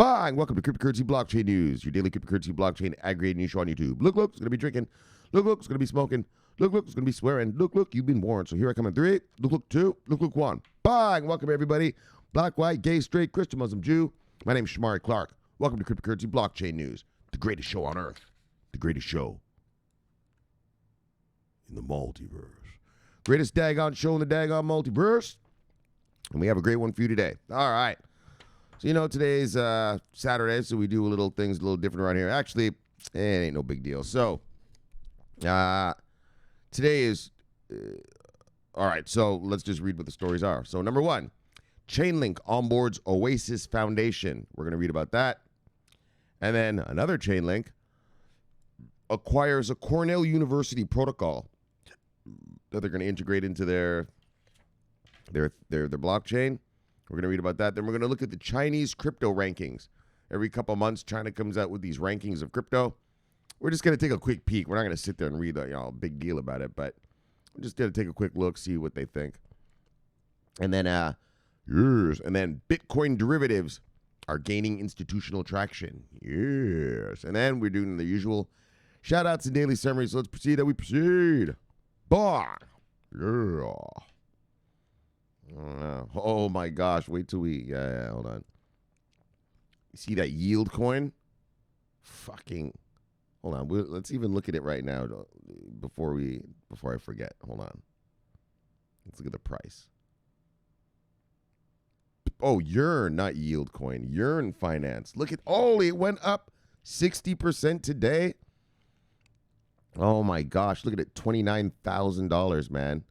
Bang! Welcome to Cryptocurrency Blockchain News, your daily cryptocurrency blockchain aggregated news show on YouTube. Look, it's going to be drinking. Look, it's going to be smoking. Look, it's going to be swearing. Look, you've been warned. So here I come in 3. Look, 2. Look, 1. Bang! Welcome, everybody. Black, white, gay, straight, Christian, Muslim, Jew. My name is Shomari Clarke. Welcome to Cryptocurrency Blockchain News, the greatest show on earth. The greatest show in the multiverse. Greatest daggone show in the daggone multiverse. And we have a great one for you today. All right. So, today's Saturday, so we do things a little different around here. Actually, it ain't no big deal. So, today is, all right, so let's just read what the stories are. So, number 1, Chainlink onboards Oasis Foundation. We're going to read about that. And then another Chainlink acquires a Cornell University protocol that they're going to integrate into their blockchain. We're going to read about that. Then we're going to look at the Chinese crypto rankings. Every couple of months, China comes out with these rankings of crypto. We're just going to take a quick peek. We're not going to sit there and read a big deal about it, but we're just going to take a quick look, see what they think. And then, Bitcoin derivatives are gaining institutional traction. Yes. And then we're doing the usual shout-outs and daily summaries. So let's proceed. Bah! Yeah. Oh my gosh, wait till hold on. You see that yield coin? Hold on. Let's even look at it right now before I forget. Hold on. Let's look at the price. Oh, Yearn, not yield coin. Yearn Finance. It went up 60% today. Oh my gosh, look at it. $29,000, man.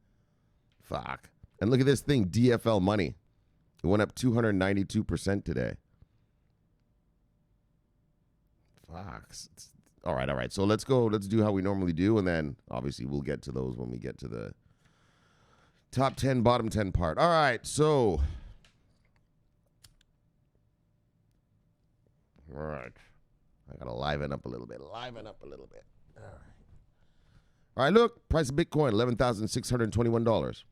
Fuck. And look at this thing, DFL Money. It went up 292% today. Fuck. All right. So let's do how we normally do, and then obviously we'll get to those when we get to the top 10, bottom 10 part. All right, so. All right. I got to liven up a little bit. All right, look. Price of Bitcoin, $11,621.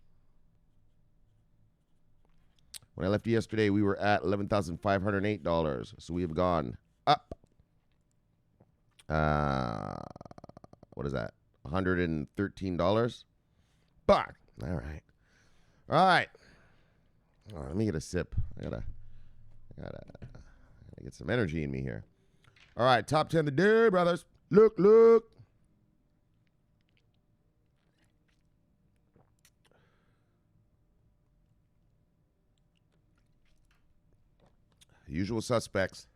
When I left yesterday, we were at $11,508. So we have gone up. What is that? $113. Fuck. All right. Oh, let me get a sip. I gotta get some energy in me here. All right, top 10 of the day, brothers. Look. Usual suspects.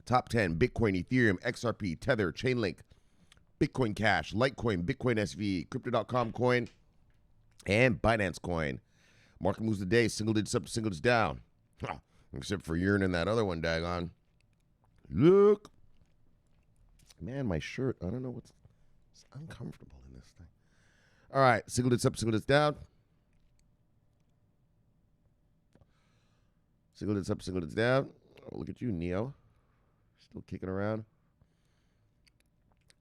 Top 10, Bitcoin, Ethereum, XRP, Tether, Chainlink, Bitcoin Cash, Litecoin, Bitcoin SV, Crypto.com coin, and Binance coin. Market moves today, single digits up, single digits down. Except for Yearn and that other one, daggone. Look. Man, my shirt, I don't know it's uncomfortable in this thing. All right, single digits up, single digits down. Single digits up, single digits down. Oh, look at you, Neo. Still kicking around.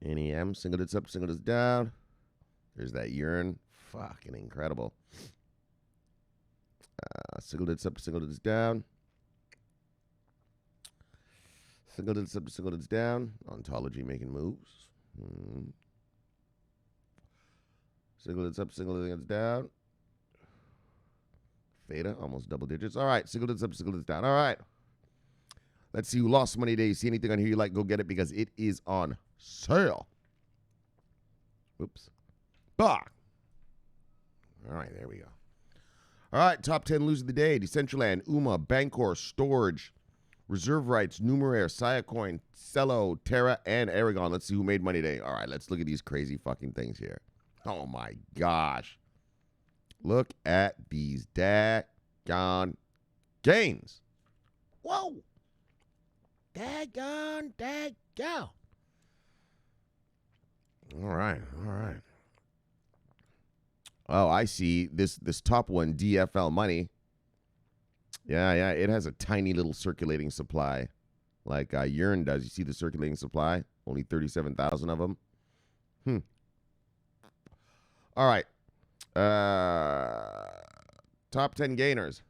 NEM, single digits up, single digits down. There's that Yearn. Fucking incredible. Single digits up, single digits down. Single digits up, single digits down. Ontology making moves. Single digits up, single digits down. Theta, almost double digits. All right, single digits up, single digits down. All right. Let's see who lost money today. See anything on here you like, go get it because it is on sale. Oops. Bah. All right, there we go. All right, top 10 losers of the day. Decentraland, UMA, Bancor, Storage, Reserve Rights, Numeraire, Siacoin, Cello, Terra, and Aragon. Let's see who made money today. All right, let's look at these crazy fucking things here. Oh, my gosh. Look at these daggone gains. Whoa. Daggone. All right. Oh, I see. This top one, DFL Money. Yeah. It has a tiny little circulating supply, like Yearn does. You see the circulating supply? Only 37,000 of them. All right. Top 10 gainers.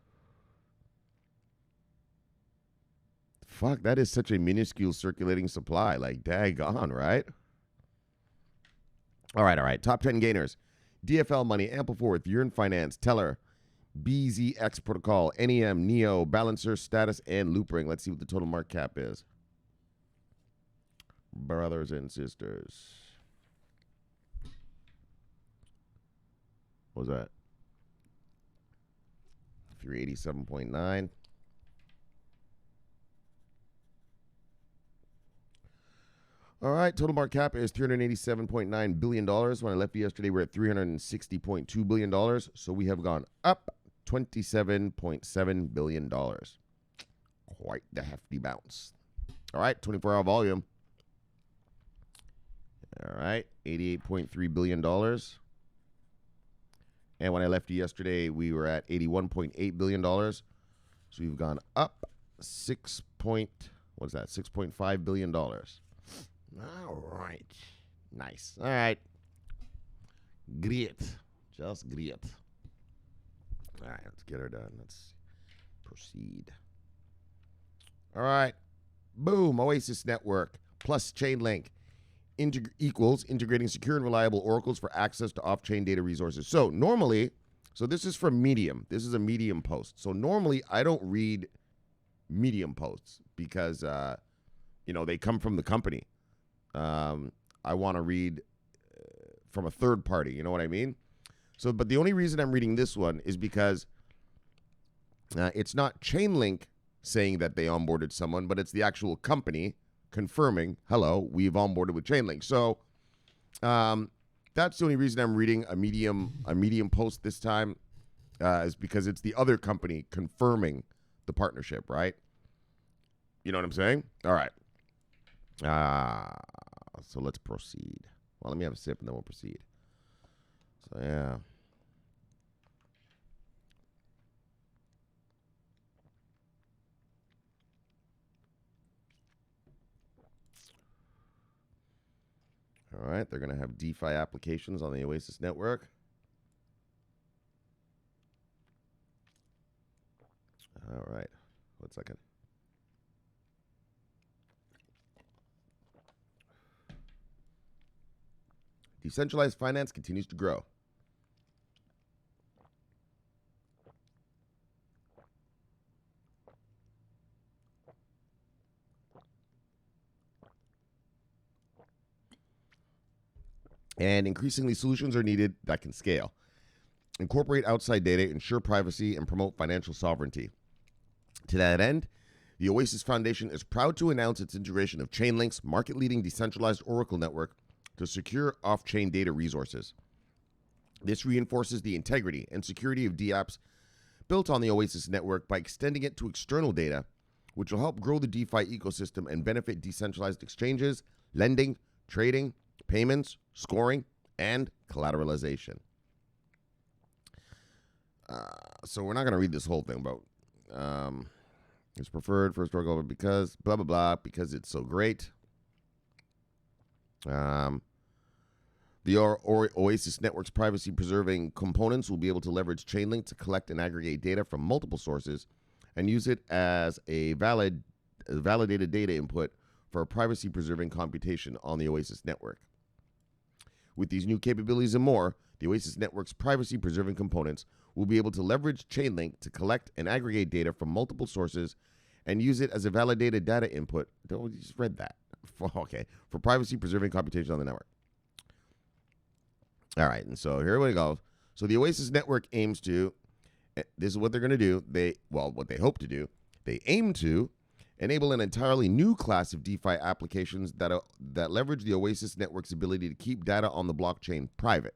Fuck, that is such a minuscule circulating supply. Like, daggone, right? All right. Top 10 gainers. DFL Money, Ampleforth, Yearn Finance, Teller, BZX Protocol, NEM, Neo, Balancer, Status, and Loopring. Let's see what the total market cap is. Brothers and sisters. What was that? 387.9. All right, total market cap is $387.9 billion. When I left yesterday, we're at $360.2 billion. So we have gone up $27.7 billion. Quite the hefty bounce. All right, 24-hour volume. All right, $88.3 billion. And when I left yesterday, we were at $81.8 billion. So we've gone up $6.5 billion. All right. Nice. All right. Great. Just great. All right, let's get her done. Let's proceed. All right. Boom. Oasis Network plus Chainlink equals integrating secure and reliable oracles for access to off-chain data resources. So normally, this is from Medium. This is a Medium post. So normally I don't read Medium posts because, they come from the company. I want to read from a third party. You know what I mean? So, but the only reason I'm reading this one is because it's not Chainlink saying that they onboarded someone, but it's the actual company confirming, hello, we've onboarded with Chainlink. So that's the only reason I'm reading a Medium post this time is because it's the other company confirming the partnership, right? You know what I'm saying? All right. So let's proceed. Well, let me have a sip and then we'll proceed. So, yeah. All right, they're going to have DeFi applications on the Oasis network. All right, 1 second. Decentralized finance continues to grow. And increasingly, solutions are needed that can scale, incorporate outside data, ensure privacy, and promote financial sovereignty. To that end, the Oasis Foundation is proud to announce its integration of Chainlink's market-leading decentralized Oracle network to secure off-chain data resources. This reinforces the integrity and security of DApps built on the Oasis network by extending it to external data, which will help grow the DeFi ecosystem and benefit decentralized exchanges, lending, trading, payments, scoring, and collateralization. So we're not going to read this whole thing, but it's preferred for historical because blah, blah, blah, because it's so great. The Oasis Network's privacy-preserving components will be able to leverage Chainlink to collect and aggregate data from multiple sources and use it as a validated data input for a privacy-preserving computation on the Oasis Network. With these new capabilities and more, the Oasis Network's privacy-preserving components will be able to leverage Chainlink to collect and aggregate data from multiple sources and use it as a validated data input. You just read that. Okay. For privacy-preserving computation on the network. All right. And so here we go. So the Oasis Network aims to, this is what they're going to do. What they hope to do. They aim to enable an entirely new class of DeFi applications that leverage the Oasis Network's ability to keep data on the blockchain private.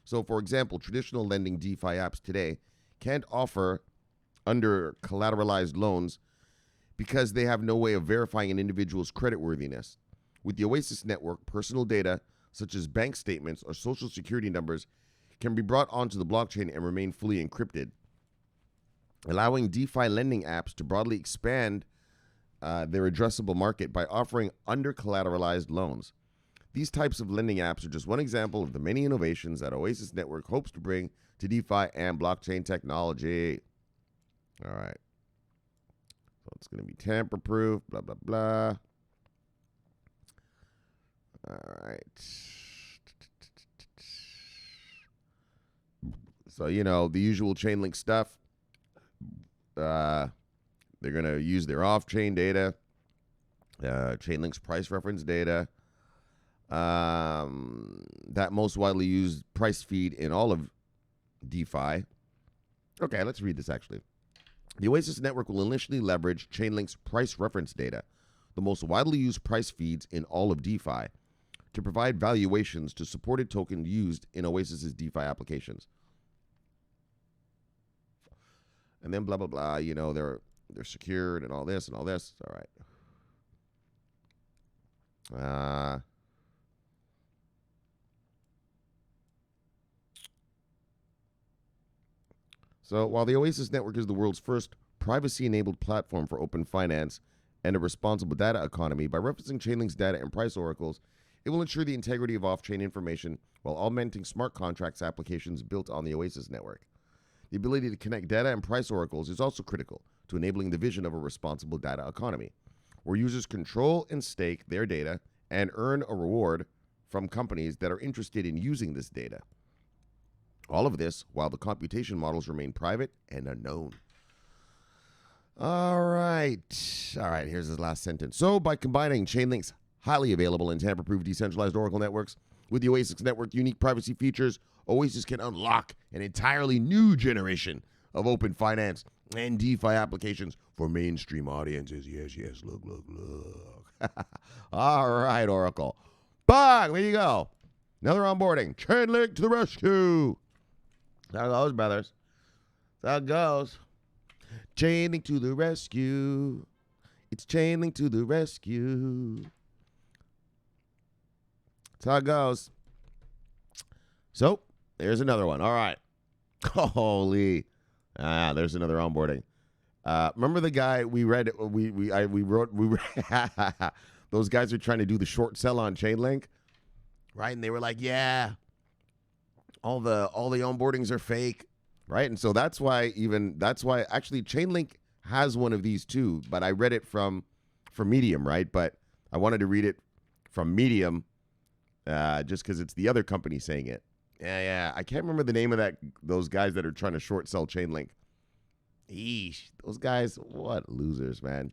So, for example, traditional lending DeFi apps today can't offer under collateralized loans because they have no way of verifying an individual's creditworthiness. With the Oasis Network, personal data such as bank statements or social security numbers can be brought onto the blockchain and remain fully encrypted, allowing DeFi lending apps to broadly expand their addressable market by offering under-collateralized loans. These types of lending apps are just one example of the many innovations that Oasis Network hopes to bring to DeFi and blockchain technology. All right. So it's going to be tamper-proof, blah, blah, blah. All right. So, you know, the usual Chainlink stuff. They're going to use their off-chain data, Chainlink's price reference data, that most widely used price feed in all of DeFi. Okay, let's read this actually. The Oasis network will initially leverage Chainlink's price reference data, the most widely used price feeds in all of DeFi, to provide valuations to supported tokens used in Oasis's DeFi applications. And then blah, blah, blah, you know, they're secured and all this and all this. All right. So while the Oasis network is the world's first privacy-enabled platform for open finance and a responsible data economy, by referencing Chainlink's data and price oracles, it will ensure the integrity of off-chain information while augmenting smart contracts applications built on the Oasis network. The ability to connect data and price oracles is also critical to enabling the vision of a responsible data economy, where users control and stake their data and earn a reward from companies that are interested in using this data. All of this while the computation models remain private and unknown. All right, here's his last sentence. So by combining Chainlink's highly available and tamper-proof decentralized Oracle networks with the Oasis network unique privacy features, Oasis can unlock an entirely new generation of open finance and DeFi applications for mainstream audiences. Yes, look. All right, Oracle. Bang, there you go. Another onboarding. Chainlink to the rescue. That's how it goes, brothers. That's how it goes. Chainlink to the rescue. It's Chainlink to the rescue. That's how it goes. So, there's another one. All right. Holy. There's another onboarding. Remember the guy we read, we wrote, those guys are trying to do the short sell on Chainlink, right? And they were like, yeah, all the onboardings are fake, right? And so that's why actually Chainlink has one of these too, but I read it from Medium, right? But I wanted to read it from Medium just because it's the other company saying it. Yeah. I can't remember the name of those guys that are trying to short sell Chainlink. Eesh, those guys, what losers, man.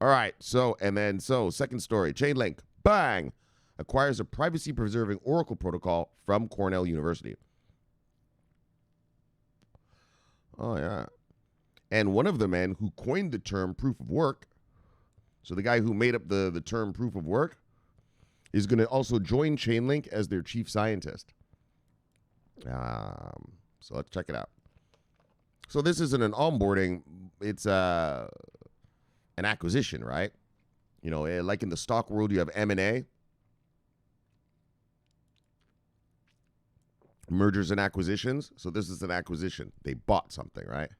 All right, so second story. Chainlink, bang, acquires a privacy-preserving Oracle protocol from Cornell University. Oh, yeah. And one of the men who coined the term proof of work, so the guy who made up the term proof of work, is going to also join Chainlink as their chief scientist. So let's check it out. So this isn't an onboarding, it's an acquisition, right? You know, like in the stock world, you have M&A, mergers and acquisitions. So this is an acquisition. They bought something, right?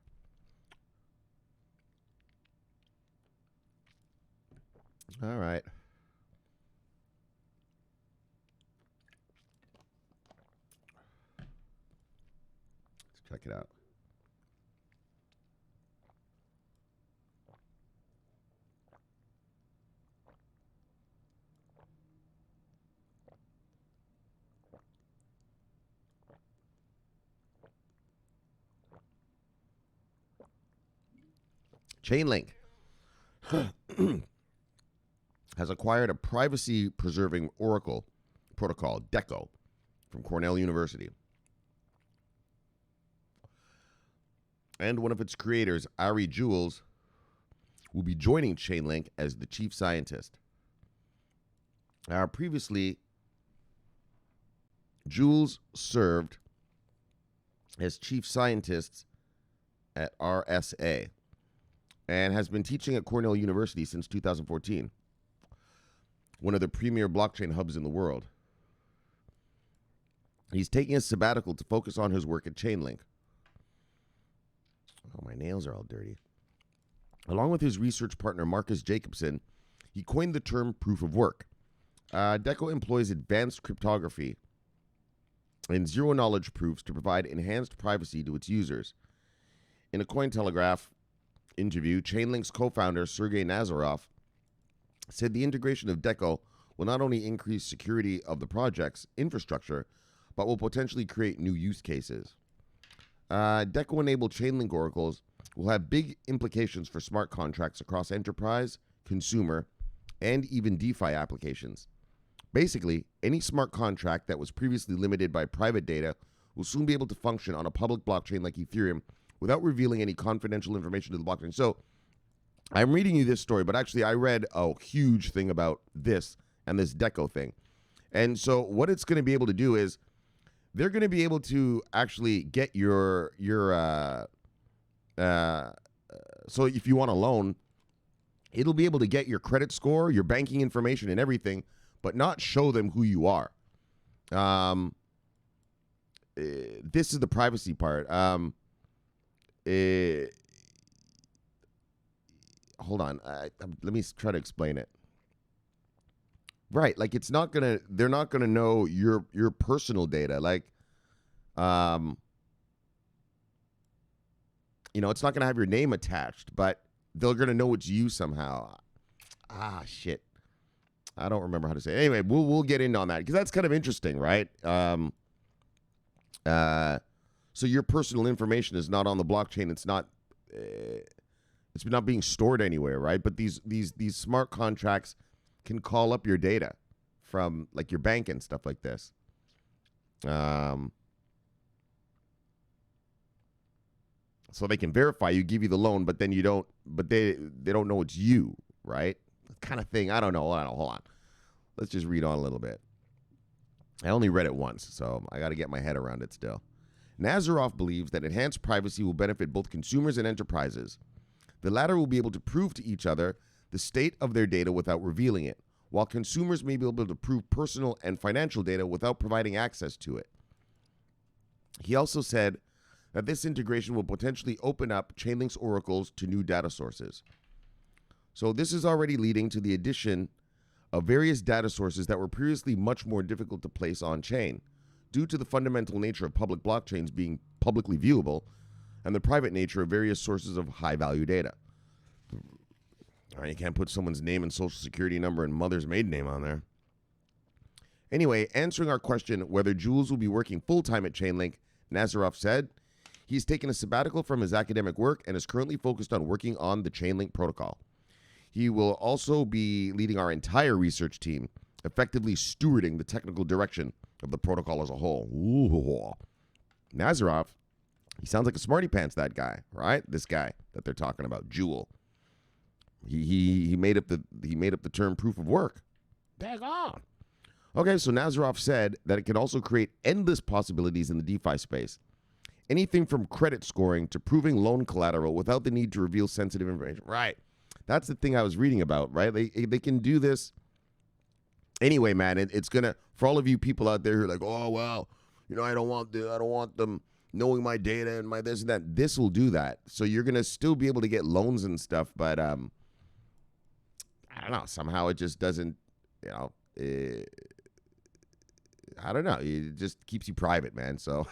All right. Let's check it out. Chainlink has acquired a privacy-preserving Oracle protocol, DECO, from Cornell University. And one of its creators, Ari Jules, will be joining Chainlink as the chief scientist. Previously, Jules served as chief scientist at RSA and has been teaching at Cornell University since 2014, one of the premier blockchain hubs in the world. He's taking a sabbatical to focus on his work at Chainlink. Oh, my nails are all dirty. Along with his research partner, Marcus Jacobson, he coined the term proof of work, Deco employs advanced cryptography and zero-knowledge proofs to provide enhanced privacy to its users. In a Cointelegraph interview, Chainlink's co-founder, Sergey Nazarov, said the integration of Deco will not only increase security of the project's infrastructure, but will potentially create new use cases. Deco-enabled Chainlink oracles will have big implications for smart contracts across enterprise, consumer, and even DeFi applications. Basically, any smart contract that was previously limited by private data will soon be able to function on a public blockchain like Ethereum without revealing any confidential information to the blockchain. So, I'm reading you this story, but actually I read a huge thing about this and this Deco thing. And so what it's going to be able to do is they're going to be able to actually get your so if you want a loan, it'll be able to get your credit score, your banking information and everything, but not show them who you are. This is the privacy part. Hold on. Let me try to explain it. Right, like they're not gonna know your personal data. Like, it's not gonna have your name attached, but they're gonna know it's you somehow. Shit. I don't remember how to say it. Anyway, we'll get into on that because that's kind of interesting, right? So your personal information is not on the blockchain. It's not being stored anywhere, right? But these smart contracts can call up your data from like your bank and stuff like this. So they can verify you, give you the loan, but then you don't. But they don't know it's you, right? Kind of thing. I don't know. Hold on. Let's just read on a little bit. I only read it once, so I got to get my head around it still. Nazarov believes that enhanced privacy will benefit both consumers and enterprises. The latter will be able to prove to each other the state of their data without revealing it, while consumers may be able to prove personal and financial data without providing access to it. He also said that this integration will potentially open up Chainlink's oracles to new data sources. So this is already leading to the addition of various data sources that were previously much more difficult to place on-chain, due to the fundamental nature of public blockchains being publicly viewable and the private nature of various sources of high-value data. All right, you can't put someone's name and social security number and mother's maiden name on there. Anyway, answering our question whether Jules will be working full-time at Chainlink, Nazarov said he's taken a sabbatical from his academic work and is currently focused on working on the Chainlink protocol. He will also be leading our entire research team, effectively stewarding the technical direction of the protocol as a whole. Ooh. Nazarov, he sounds like a smarty pants, that guy, right? This guy that they're talking about, Jewel. He made up the term proof of work. Daggone. Okay, so Nazarov said that it can also create endless possibilities in the DeFi space. Anything from credit scoring to proving loan collateral without the need to reveal sensitive information. Right. That's the thing I was reading about, right? They can do this. Anyway, man, it's gonna, for all of you people out there who are like, oh well, I don't want them knowing my data and my this and that. This will do that. So you're gonna still be able to get loans and stuff, but I don't know. Somehow it just doesn't, I don't know. It just keeps you private, man. So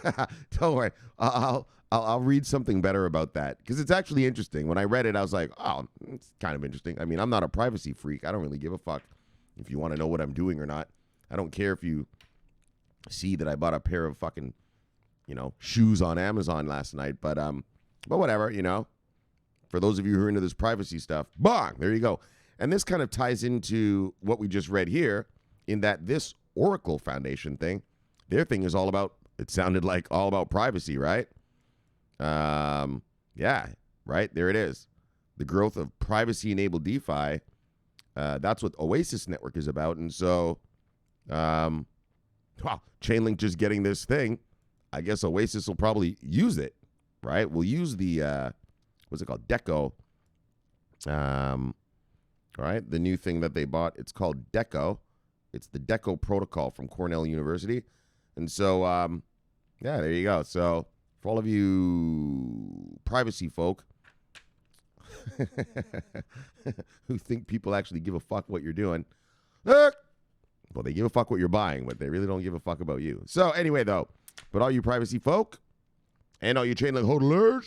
don't worry. I'll read something better about that because it's actually interesting. When I read it, I was like, oh, it's kind of interesting. I mean, I'm not a privacy freak. I don't really give a fuck if you want to know what I'm doing or not. I don't care if you see that I bought a pair of fucking, shoes on Amazon last night. But whatever, For those of you who are into this privacy stuff, bang, there you go. And this kind of ties into what we just read here in that this Oracle Foundation thing, their thing is all about, it sounded like all about privacy, right? Yeah, right. There it is. The growth of privacy-enabled DeFi. That's what Oasis Network is about. And so, Chainlink just getting this thing. I guess Oasis will probably use it, right? We'll use the, what's it called? Deco. All right. The new thing that they bought, it's called Deco. It's the Deco protocol from Cornell University. And so, yeah, there you go. So, for all of you privacy folk who think people actually give a fuck what you're doing, Well, they give a fuck what you're buying, but they really don't give a fuck about you. So anyway, though, but all you privacy folk and all you Chainlink hodlers,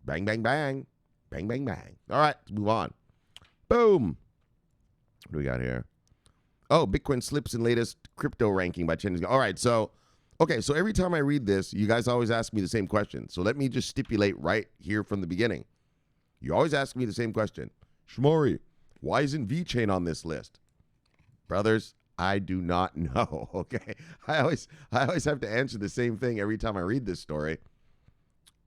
bang, bang, bang, bang, bang, bang. All right, let's move on. Boom. What do we got here? Oh, Bitcoin slips in latest crypto ranking by Chainlink. All right, so, okay, so every time I read this, you guys always ask me the same question. So let me just stipulate right here from the beginning. You always ask me the same question. Shomari, why isn't VeChain on this list? Brothers, I do not know, okay? I always have to answer the same thing every time I read this story.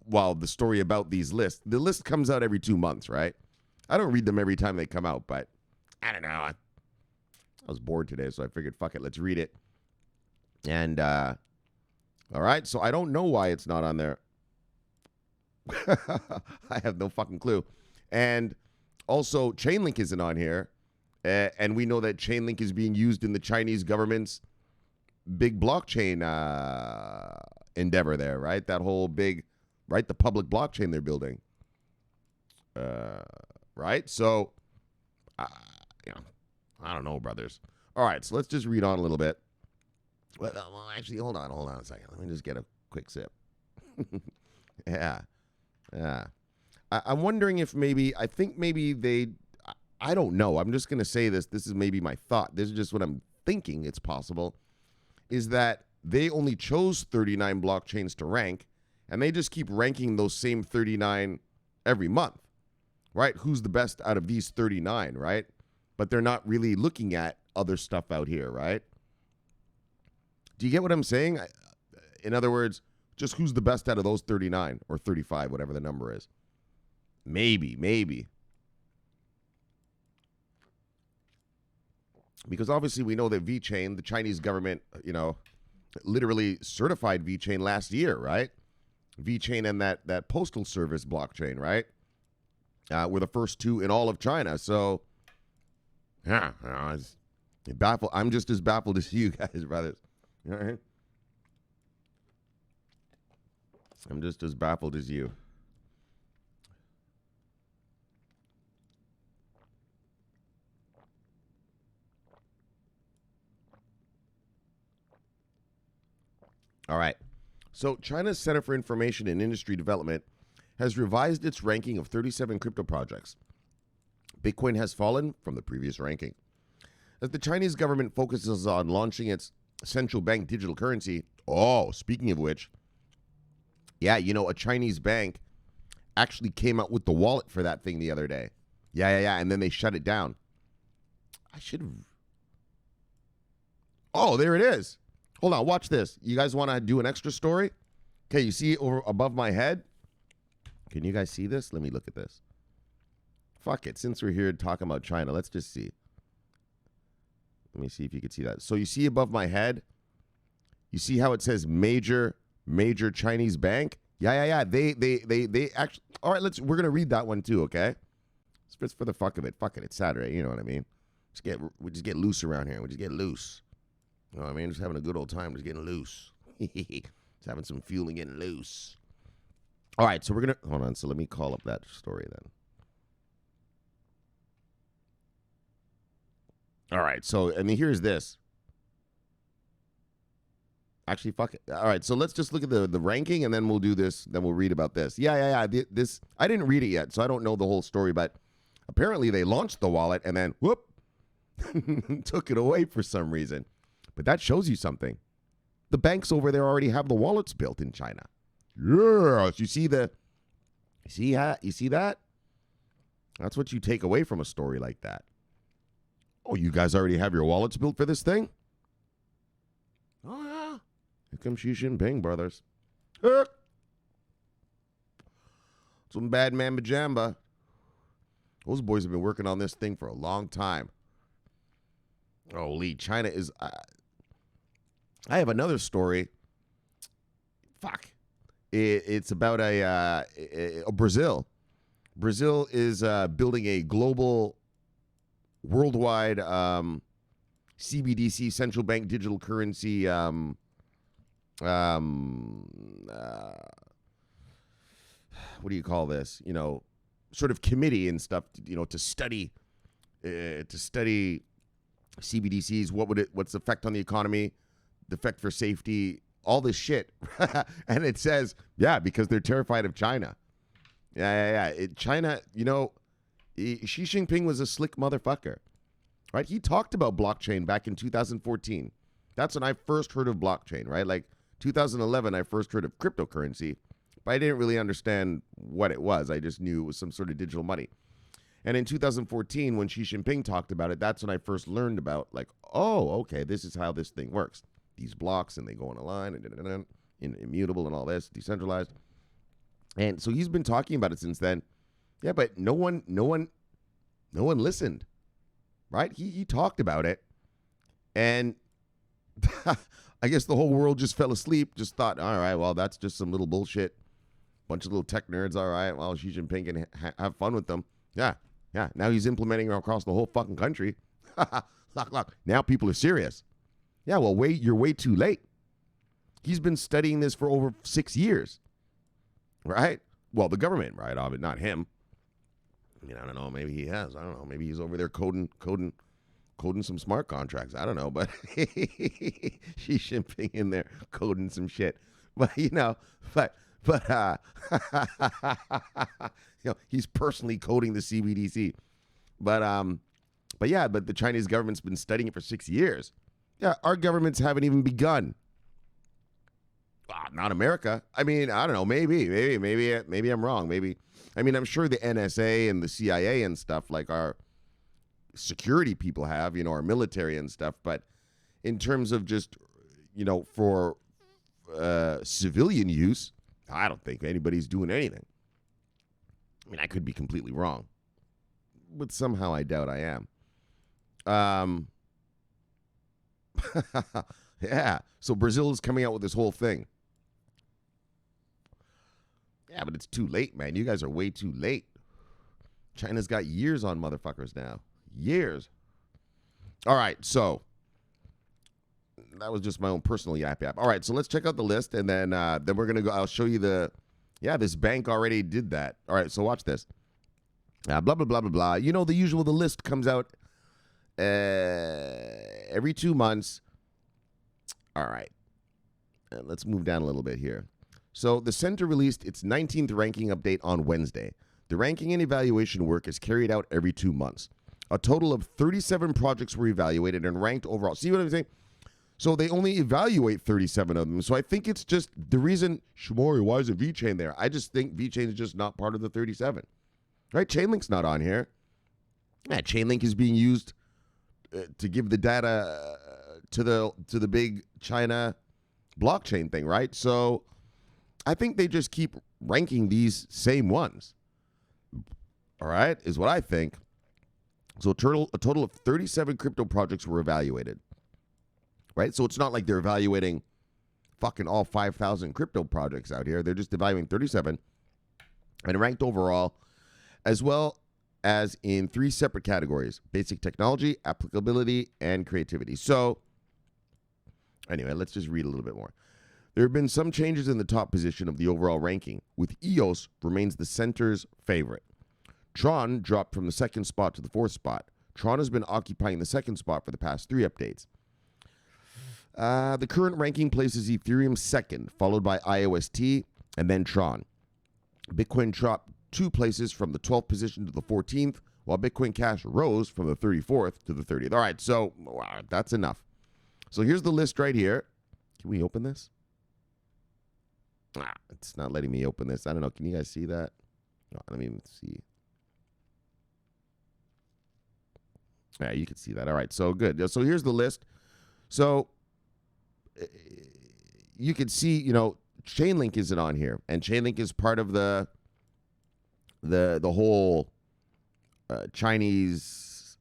Well, the story about these lists. The list comes out every 2 months, right? I don't read them every time they come out, but I don't know. I was bored today, so I figured, fuck it, let's read it. And, all right, so I don't know why it's not on there. I have no fucking clue. And also, Chainlink isn't on here. And we know that Chainlink is being used in the Chinese government's big blockchain endeavor there, right? That whole big, right? The public blockchain they're building. Right? So, I don't know, brothers. All right, so let's just read on a little bit. Well, actually, hold on a second. Let me just get a quick sip. Yeah. I'm wondering if I think maybe I don't know. I'm just going to say this. This is maybe my thought. This is just what I'm thinking it's possible, is that they only chose 39 blockchains to rank, and they just keep ranking those same 39 every month, right? Who's the best out of these 39, right? But they're not really looking at other stuff out here, right? Do you get what I'm saying? In other words, just who's the best out of those 39 or 35, whatever the number is. Maybe. Because obviously we know that VeChain, the Chinese government, literally certified VeChain last year, right? VeChain and that postal service blockchain, right? Were the first two in all of China. So, yeah, I'm just as baffled as you guys, brothers. All right? I'm just as baffled as you. All right. So China's Center for Information and Industry Development has revised its ranking of 37 crypto projects. Bitcoin has fallen from the previous ranking. As the Chinese government focuses on launching its central bank digital currency, speaking of which, a Chinese bank actually came out with the wallet for that thing the other day. Yeah, and then they shut it down. I should have... Oh, there it is. Hold on, watch this. You guys want to do an extra story? Okay, you see over above my head? Can you guys see this? Let me look at this. Fuck it. Since we're here talking about China, let's just see. Let me see if you can see that. So you see above my head? You see how it says major Chinese bank? Yeah. They actually... All right, we're going to read that one too, okay? It's just for the fuck of it. Fuck it. It's Saturday. You know what I mean? We just get loose around here. We just get loose. You know what I mean? Just having a good old time, just getting loose. Just having some fuel and getting loose. All right, so we're going to... Hold on, so let me call up that story then. All right, so, here's this. Actually, fuck it. All right, so let's just look at the ranking, and then we'll do this. Then we'll read about this. Yeah. This, I didn't read it yet, so I don't know the whole story, but apparently they launched the wallet, and then, whoop, took it away for some reason. But that shows you something. The banks over there already have the wallets built in China. Yes, you see that? You see that? That's what you take away from a story like that. Oh, you guys already have your wallets built for this thing? Oh, yeah. Here comes Xi Jinping, brothers. Some bad man Bajamba. Those boys have been working on this thing for a long time. Holy, China is... I have another story. Fuck. It's about a Brazil. Brazil is building a global, worldwide CBDC, central bank digital currency. What do you call this? Sort of committee and stuff. To study CBDCs, what's the effect on the economy, the effect for safety, all this shit. And it says, yeah, because they're terrified of China. Yeah. China, Xi Jinping was a slick motherfucker, right? He talked about blockchain back in 2014. That's when I first heard of blockchain, right? Like 2011, I first heard of cryptocurrency, but I didn't really understand what it was. I just knew it was some sort of digital money. And in 2014, when Xi Jinping talked about it, that's when I first learned about, like, oh, okay, this is how this thing works. These blocks, and they go in a line, and immutable and all this, decentralized. And so he's been talking about it since then. Yeah, but no one listened, right? He talked about it, and I guess the whole world just fell asleep, just thought, all right, well, that's just some little bullshit. Bunch of little tech nerds, all right, well, Xi Jinping can have fun with them. Yeah. Now he's implementing it across the whole fucking country. Look. Now people are serious. Yeah, well, you're way too late. He's been studying this for over 6 years, right? Well, the government, right? Not him. I mean, I don't know. Maybe he has. I don't know. Maybe he's over there coding some smart contracts. I don't know. But Xi Jinping in there coding some shit. But he's personally coding the CBDC. But the Chinese government's been studying it for 6 years. Yeah, our governments haven't even begun. Not America. I mean, I don't know. Maybe I'm wrong. I'm sure the NSA and the CIA and stuff, like our security people have, our military and stuff. But in terms of just, for civilian use, I don't think anybody's doing anything. I mean, I could be completely wrong, but somehow I doubt I am. Yeah. So Brazil is coming out with this whole thing. Yeah, but it's too late, man. You guys are way too late. China's got years on motherfuckers now. Years. All right, so that was just my own personal yap. All right, so let's check out the list, and then we're gonna go. I'll show you this bank already did that. All right, so watch this. Blah blah blah blah blah. The usual. The list comes out every 2 months. All right, let's move down a little bit here. So the center released its 19th ranking update on Wednesday. The ranking and evaluation work is carried out every 2 months. A total of 37 projects were evaluated and ranked overall. See what I'm saying? So they only evaluate 37 of them. So I think it's just the reason, Shomari, why is a VeChain there? I just think VeChain is just not part of the 37. Right? Chainlink's not on here. Yeah, Chainlink is being used to give the data to the big China blockchain thing, right? So I think they just keep ranking these same ones. All right, is what I think. So a total of 37 crypto projects were evaluated. Right? So it's not like they're evaluating fucking all 5,000 crypto projects out here. They're just evaluating 37 and ranked overall, as well as in 3 separate categories: basic technology, applicability, and creativity. So anyway, let's just read a little bit more. There have been some changes in the top position of the overall ranking, with EOS remains the center's favorite. Tron dropped from the 2nd spot to the 4th spot. Tron has been occupying the 2nd spot for the past 3 updates. The current ranking places Ethereum 2nd, followed by IOST, and then Tron. Bitcoin dropped 2 places from the 12th position to the 14th, while Bitcoin Cash rose from the 34th to the 30th. All right, so that's enough. So here's the list right here. Can we open this? It's not letting me open this. I don't know. Can you guys see that? No, let me even see. Yeah, you can see that. All right, so good. So here's the list. So you can see, Chainlink isn't on here, and Chainlink is part of the whole Chinese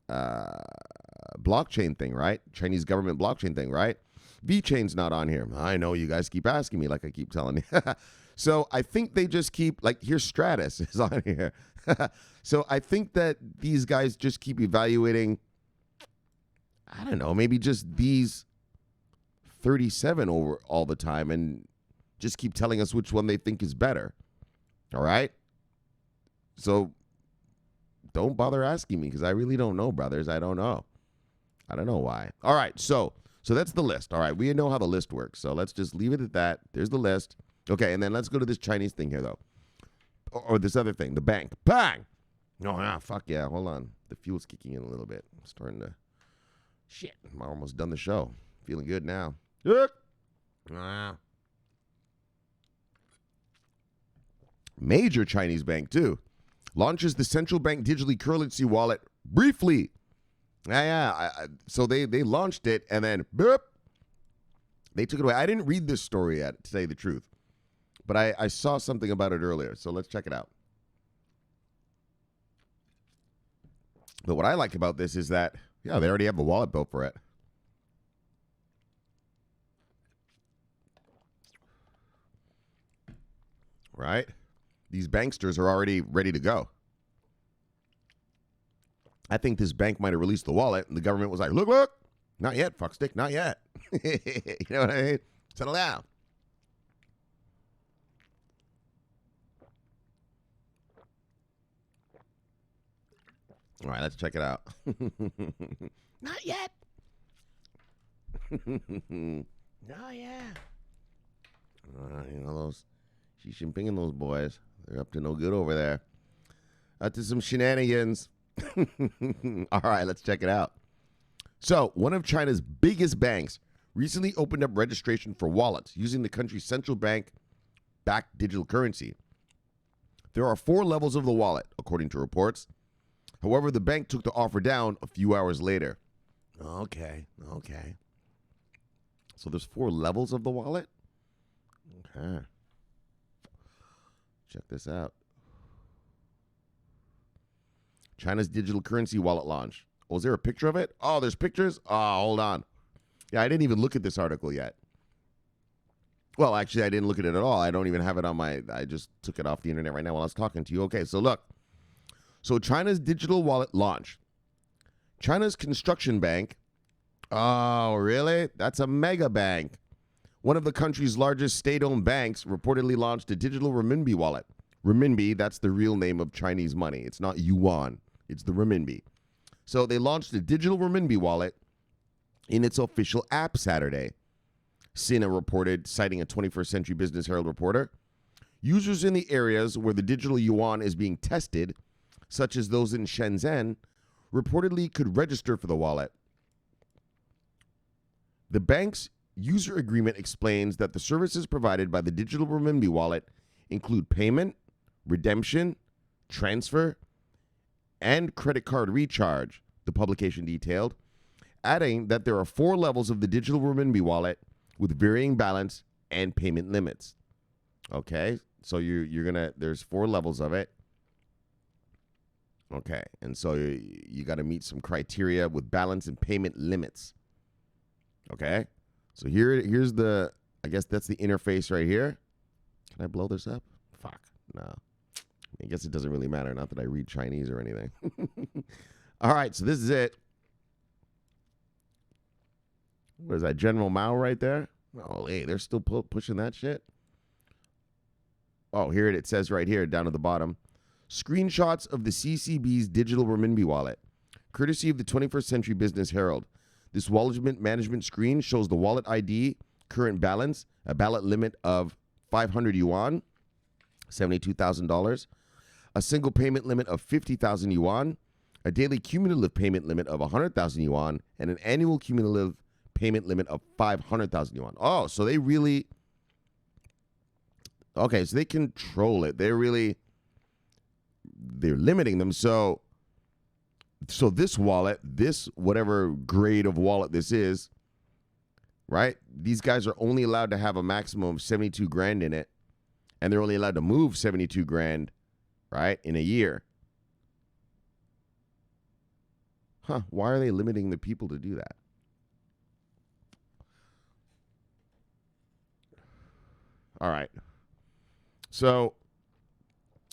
blockchain thing, right? Chinese government blockchain thing, right? VeChain's not on here. I know you guys keep asking me, like I keep telling you. So I think they just keep, like, here's Stratus is on here. So I think that these guys just keep evaluating, I don't know, maybe just these 37 over all the time and just keep telling us which one they think is better. All right? So don't bother asking me, because I really don't know, brothers. I don't know. I don't know why. All right, so that's the list. All right, we know how the list works. So let's just leave it at that. There's the list. Okay, and then let's go to this Chinese thing here, though. Or this other thing, the bank. Bang! Oh, yeah, fuck yeah. Hold on. The fuel's kicking in a little bit. I'm starting to... Shit, I'm almost done the show. Feeling good now. Major Chinese bank, too. Launches the central bank digitally currency wallet briefly. So they launched it, and then, boop, they took it away. I didn't read this story yet, to tell you the truth. But I saw something about it earlier, so let's check it out. But what I like about this is that, yeah, they already have a wallet built for it. Right? These banksters are already ready to go. I think this bank might have released the wallet, and the government was like, look, not yet, fuckstick, not yet. You know what I mean? Settle down. All right, let's check it out. Not yet. Oh, yeah. You know, those Xi Jinping and those boys, they're up to no good over there. Up to some shenanigans. All right, let's check it out. So, one of China's biggest banks recently opened up registration for wallets using the country's central bank-backed digital currency. There are 4 levels of the wallet, according to reports. However, the bank took the offer down a few hours later. Okay. So there's 4 levels of the wallet? Okay. Check this out. China's digital currency wallet launch. Oh, is there a picture of it? Oh, there's pictures? Oh, hold on. Yeah, I didn't even look at this article yet. Well, actually, I didn't look at it at all. I don't even have it on I just took it off the internet right now while I was talking to you. Okay, so look. So China's digital wallet launch. China's construction bank. Oh, really? That's a mega bank. One of the country's largest state-owned banks reportedly launched a digital renminbi wallet. Renminbi, that's the real name of Chinese money. It's not yuan. It's the renminbi. So they launched a digital renminbi wallet in its official app Saturday. Sina reported, citing a 21st Century Business Herald reporter. Users in the areas where the digital yuan is being tested, such as those in Shenzhen, reportedly could register for the wallet. The bank's user agreement explains that the services provided by the digital renminbi wallet include payment, redemption, transfer, and credit card recharge, the publication detailed, adding that there are 4 levels of the digital renminbi wallet with varying balance and payment limits. Okay, so you're gonna, there's 4 levels of it. Okay, and so you got to meet some criteria with balance and payment limits. Okay, so here's the, I guess that's the interface right here. Can I blow this up? Fuck, no. I guess it doesn't really matter, not that I read Chinese or anything. All right, so this is it. What is that, General Mao right there? Oh, hey, they're still pushing that shit? Oh, here it says right here, down at the bottom. Screenshots of the CCB's digital renminbi wallet, courtesy of the 21st Century Business Herald. This wallet management screen shows the wallet ID, current balance, a ballot limit of 500 yuan, $72,000, a single payment limit of 50,000 yuan, a daily cumulative payment limit of 100,000 yuan, and an annual cumulative payment limit of 500,000 yuan. Oh, so they really... Okay, so they control it. They're limiting them. So this wallet, this whatever grade of wallet this is, right? These guys are only allowed to have a maximum of 72 grand in it, and they're only allowed to move 72 grand, right, in a year. Huh, why are they limiting the people to do that? All right. So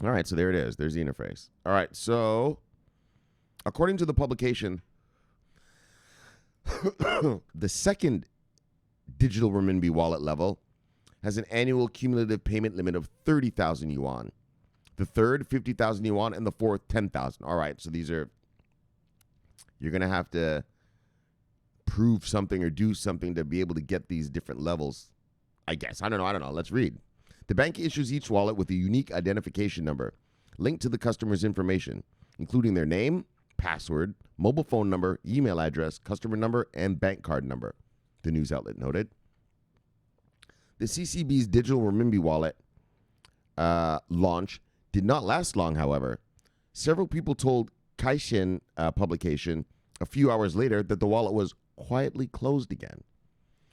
there it is. There's the interface. All right, so according to the publication, the second digital renminbi wallet level has an annual cumulative payment limit of 30,000 yuan. The third, 50,000 yuan, and the fourth, 10,000. All right, so these are, you're going to have to prove something or do something to be able to get these different levels. I guess. I don't know. Let's read. The bank issues each wallet with a unique identification number linked to the customer's information, including their name, password, mobile phone number, email address, customer number, and bank card number, the news outlet noted. The CCB's digital renminbi wallet launch did not last long, however. Several people told Caixin publication a few hours later that the wallet was quietly closed again,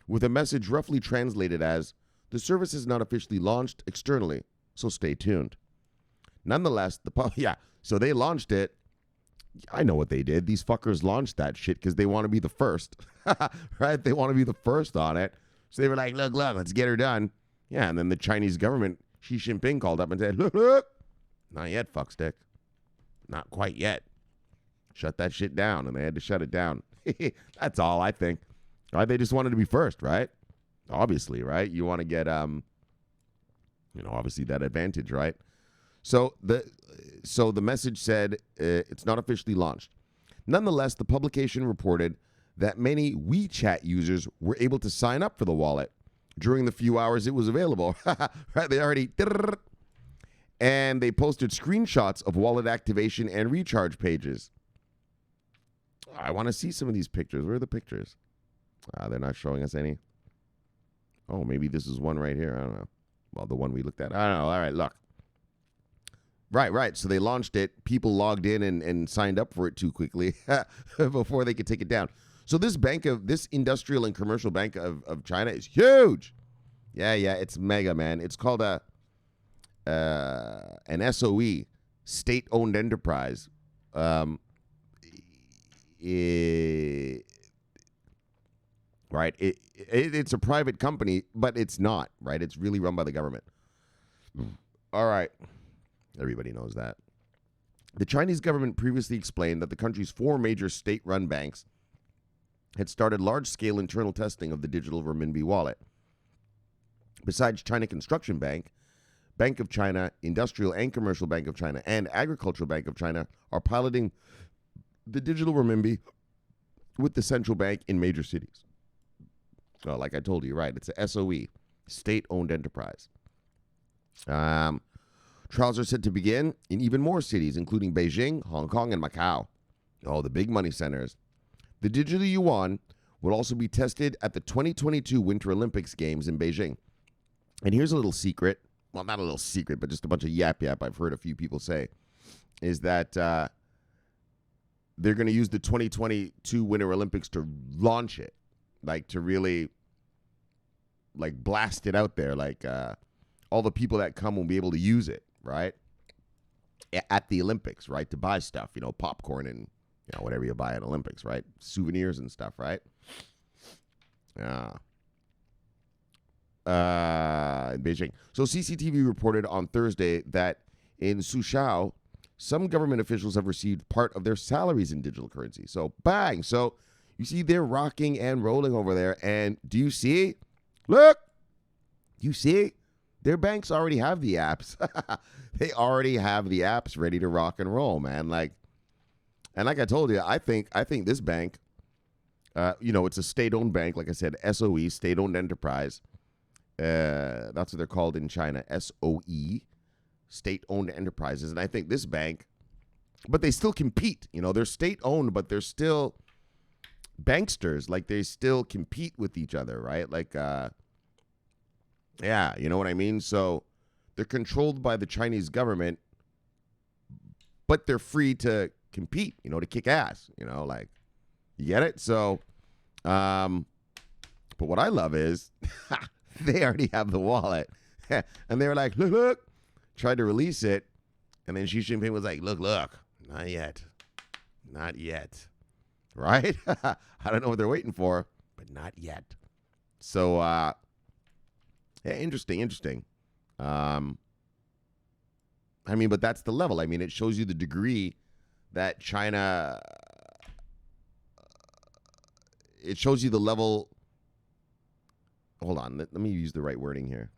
with a message roughly translated as, "The service is not officially launched externally, so stay tuned." Nonetheless, so they launched it. I know what they did. These fuckers launched that shit because they want to be the first, right? They want to be the first on it. So they were like, look, let's get her done. Yeah, and then the Chinese government, Xi Jinping, called up and said, look, not yet, fuckstick. Not quite yet. Shut that shit down, and they had to shut it down. That's all, I think. Right? They just wanted to be first, right? Obviously, right? You want to get, obviously that advantage, right? So the message said it's not officially launched. Nonetheless, the publication reported that many WeChat users were able to sign up for the wallet during the few hours it was available. Right? They already... And they posted screenshots of wallet activation and recharge pages. I want to see some of these pictures. Where are the pictures? They're not showing us any. Oh, maybe this is one right here. I don't know. Well, the one we looked at. I don't know. All right, look. Right. So they launched it. People logged in and signed up for it too quickly before they could take it down. So this industrial and commercial bank of China is huge. Yeah, it's mega, man. It's called an SOE, state-owned enterprise. Right? It's a private company, but it's not, right? It's really run by the government. All right. Everybody knows that. The Chinese government previously explained that the country's 4 major state-run banks had started large-scale internal testing of the digital renminbi wallet. Besides China Construction Bank, Bank of China, Industrial and Commercial Bank of China, and Agricultural Bank of China are piloting the digital renminbi with the central bank in major cities. Oh, like I told you, right, it's a SOE, state-owned enterprise. Trials are set to begin in even more cities, including Beijing, Hong Kong, and Macau. Oh, the big money centers. The digital yuan will also be tested at the 2022 Winter Olympics Games in Beijing. And here's a little secret. Well, not a little secret, but just a bunch of yap I've heard a few people say, is that they're going to use the 2022 Winter Olympics to launch it, like to really like blast it out there. Like all the people that come will be able to use it, right? At the Olympics, right? To buy stuff, popcorn and whatever you buy at Olympics, right? Souvenirs and stuff, right? Yeah. In Beijing. So CCTV reported on Thursday that in Suzhou, some government officials have received part of their salaries in digital currency. So bang. So you see they're rocking and rolling over there. And do you see? Look. You see? Their banks already have the apps. They already have the apps ready to rock and roll, man. And like I told you, I think this bank, it's a state-owned bank. Like I said, SOE, state-owned enterprise. That's what they're called in China, SOE, state-owned enterprises. And I think this bank, but they still compete. They're state-owned, but they're still banksters. Like, they still compete with each other, right? Like, yeah, you know what I mean? So they're controlled by the Chinese government, but they're free to compete, to kick ass, like, you get it? So, but what I love is... They already have the wallet. And they were like, look, tried to release it. And then Xi Jinping was like, look, not yet. Right? I don't know what they're waiting for, but not yet. So, yeah, interesting. But that's the level. It shows you the degree that China, it shows you the level. Hold on, let me use the right wording here.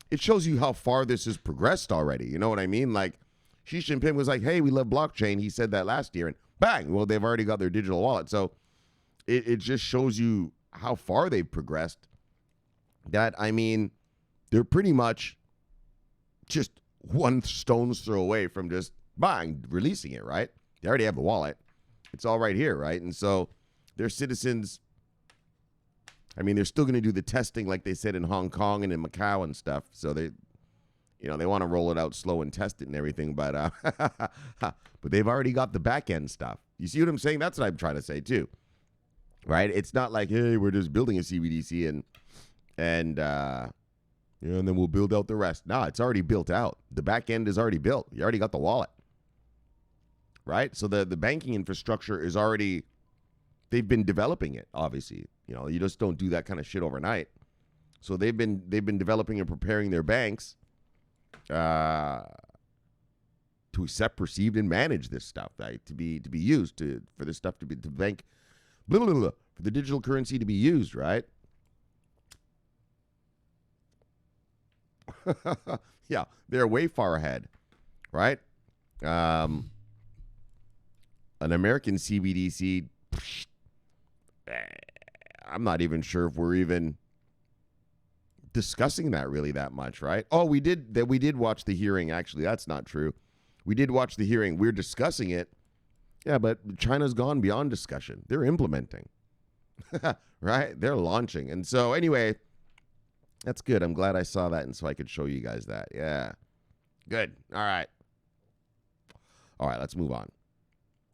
It shows you how far this has progressed already. You know what I mean? Like, Xi Jinping was like, hey, we love blockchain. He said that last year, and bang, well, they've already got their digital wallet. So it just shows you how far they've progressed. That, I mean, they're pretty much just one stone's throw away from just releasing it, right? They already have the wallet. It's all right here, right? And so their citizens, I mean, they're still going to do the testing like they said in Hong Kong and in Macau and stuff. So they want to roll it out slow and test it and everything. But but they've already got the back end stuff. You see what I'm saying? That's what I'm trying to say too, right? It's not like, hey, we're just building a CBDC and then we'll build out the rest. No, it's already built out. The back end is already built. You already got the wallet, right? So the banking infrastructure is already, they've been developing it, obviously. You just don't do that kind of shit overnight. So they've been developing and preparing their banks to accept, receive, and manage this stuff, right? To be used for this stuff to bank, for the digital currency to be used, right? Yeah, they're way far ahead, right? An American CBDC, I'm not even sure if we're even discussing that really that much, right? Oh, we did watch the hearing. Actually, that's not true. We did watch the hearing. We're discussing it. Yeah, but China's gone beyond discussion. They're implementing, right? They're launching. And so anyway, that's good. I'm glad I saw that, and so I could show you guys that. Yeah. Good. All right. Let's move on. I'm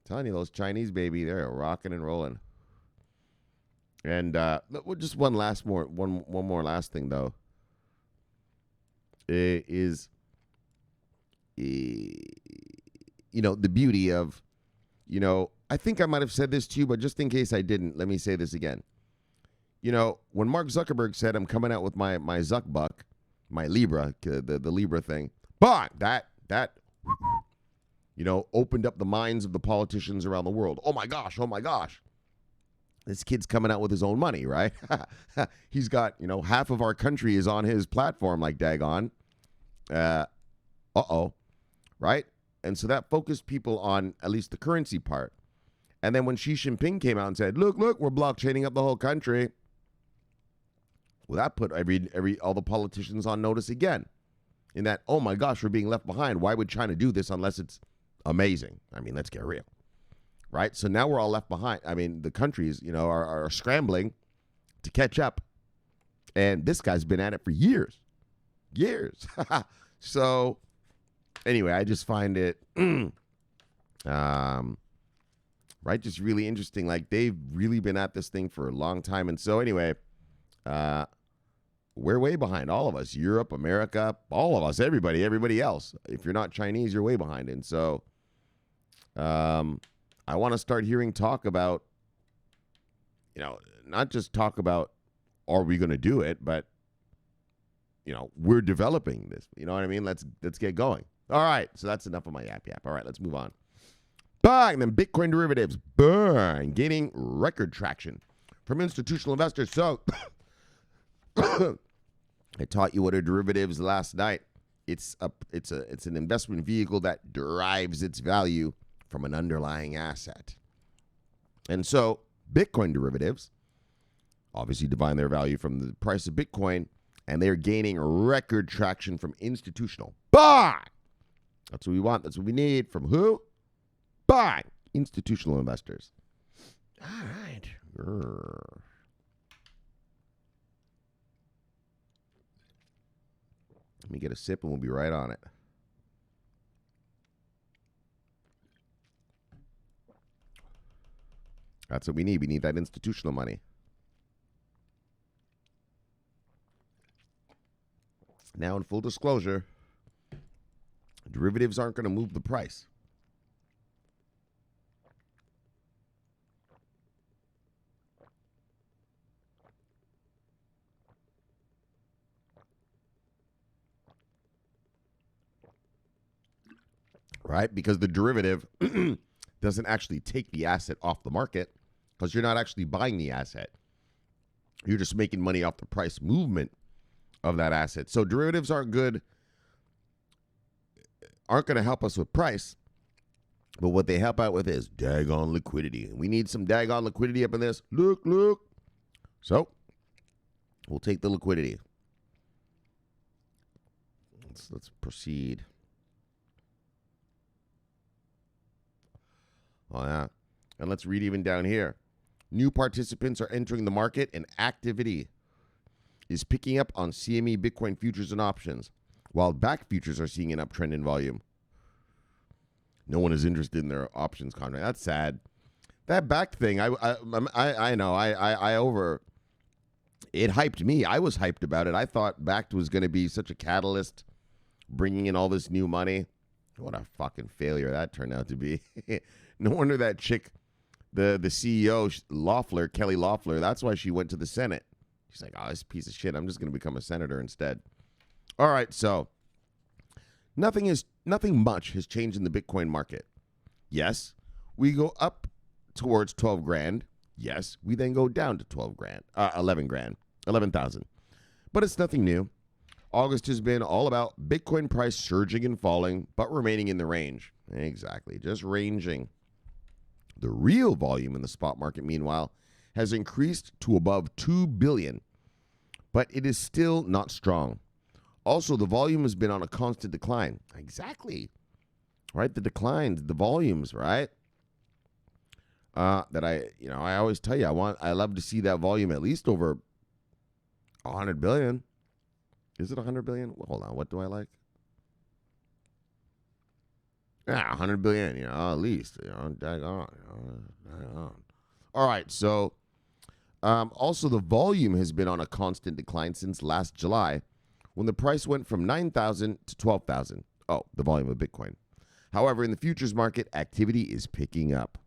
telling you, those Chinese, baby, they're rocking and rolling. And just one more last thing, though. Is the beauty of, I think I might have said this to you, but just in case I didn't, let me say this again. When Mark Zuckerberg said, I'm coming out with my Zuck buck, my Libra, the Libra thing, but that opened up the minds of the politicians around the world. Oh my gosh. This kid's coming out with his own money, right? He's got, half of our country is on his platform, like daggone. Right? And so that focused people on at least the currency part. And then when Xi Jinping came out and said, look, we're blockchaining up the whole country. Well, that put all the politicians on notice again. In that, oh my gosh, we're being left behind. Why would China do this unless it's amazing? I mean, let's get real. Right? So now we're all left behind. I mean, the countries, are scrambling to catch up. And this guy's been at it for years. So anyway, I just find it, right, just really interesting. Like, they've really been at this thing for a long time. And so anyway, we're way behind, all of us. Europe, America, all of us, everybody else. If you're not Chinese, you're way behind. And so I want to start hearing talk about, not just talk about, are we going to do it, but, we're developing this. You know what I mean? Let's get going. All right. So that's enough of my yap. All right, let's move on. Bang! Then Bitcoin derivatives, gaining record traction from institutional investors. So I taught you what are derivatives last night. It's an investment vehicle that derives its value from an underlying asset. And so Bitcoin derivatives obviously derive their value from the price of Bitcoin, and they're gaining record traction from institutional. Bang! That's what we want. That's what we need. From who? Bang! Institutional investors. All right. Let me get a sip and we'll be right on it. That's what we need. We need that institutional money. Now, in full disclosure, derivatives aren't going to move the price. Right? Because the derivative doesn't actually take the asset off the market, because you're not actually buying the asset. You're just making money off the price movement of that asset. So derivatives aren't going to help us with price. But what they help out with is daggone liquidity. We need some daggone liquidity up in this. Look. So, we'll take the liquidity. Let's proceed. Oh, yeah. And let's read even down here. New participants are entering the market and activity is picking up on CME Bitcoin futures and options, while back futures are seeing an uptrend in volume. No one is interested in their options contract. That's sad. That back thing, I know. It hyped me. I was hyped about it. I thought backed was going to be such a catalyst, bringing in all this new money. What a fucking failure that turned out to be. No wonder that chick, the CEO, Kelly Loeffler, that's why she went to the Senate. She's like, oh, this piece of shit. I'm just going to become a senator instead. All right, so nothing much has changed in the Bitcoin market. Yes, we go up towards 12 grand. Yes, we then go down to 11 grand, 11,000. But it's nothing new. August has been all about Bitcoin price surging and falling, but remaining in the range. Exactly, just ranging. The real volume in the spot market, meanwhile, has increased to above 2 billion, but it is still not strong. Also, the volume has been on a constant decline. Exactly. Right? The declines, the volumes, right? That I always tell you, I love to see that volume at least over 100 billion. Is it 100 billion? Well, hold on. What do I like? Yeah, 100 billion, at least, daggone, daggone. All right, so also the volume has been on a constant decline since last July when the price went from 9,000 to 12,000. Oh, the volume of Bitcoin. However, in the futures market, activity is picking up.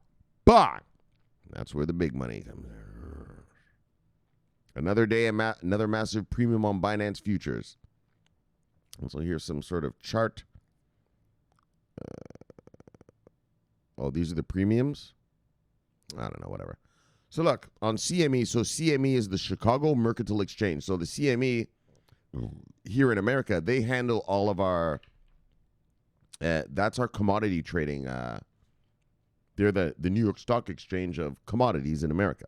But that's where the big money comes. Another day, another massive premium on Binance futures. Also, here's some sort of chart. These are the premiums? I don't know, whatever. So look, on CME, so CME is the Chicago Mercantile Exchange. So the CME here in America, they handle all of our, that's our commodity trading. They're the New York Stock Exchange of commodities in America.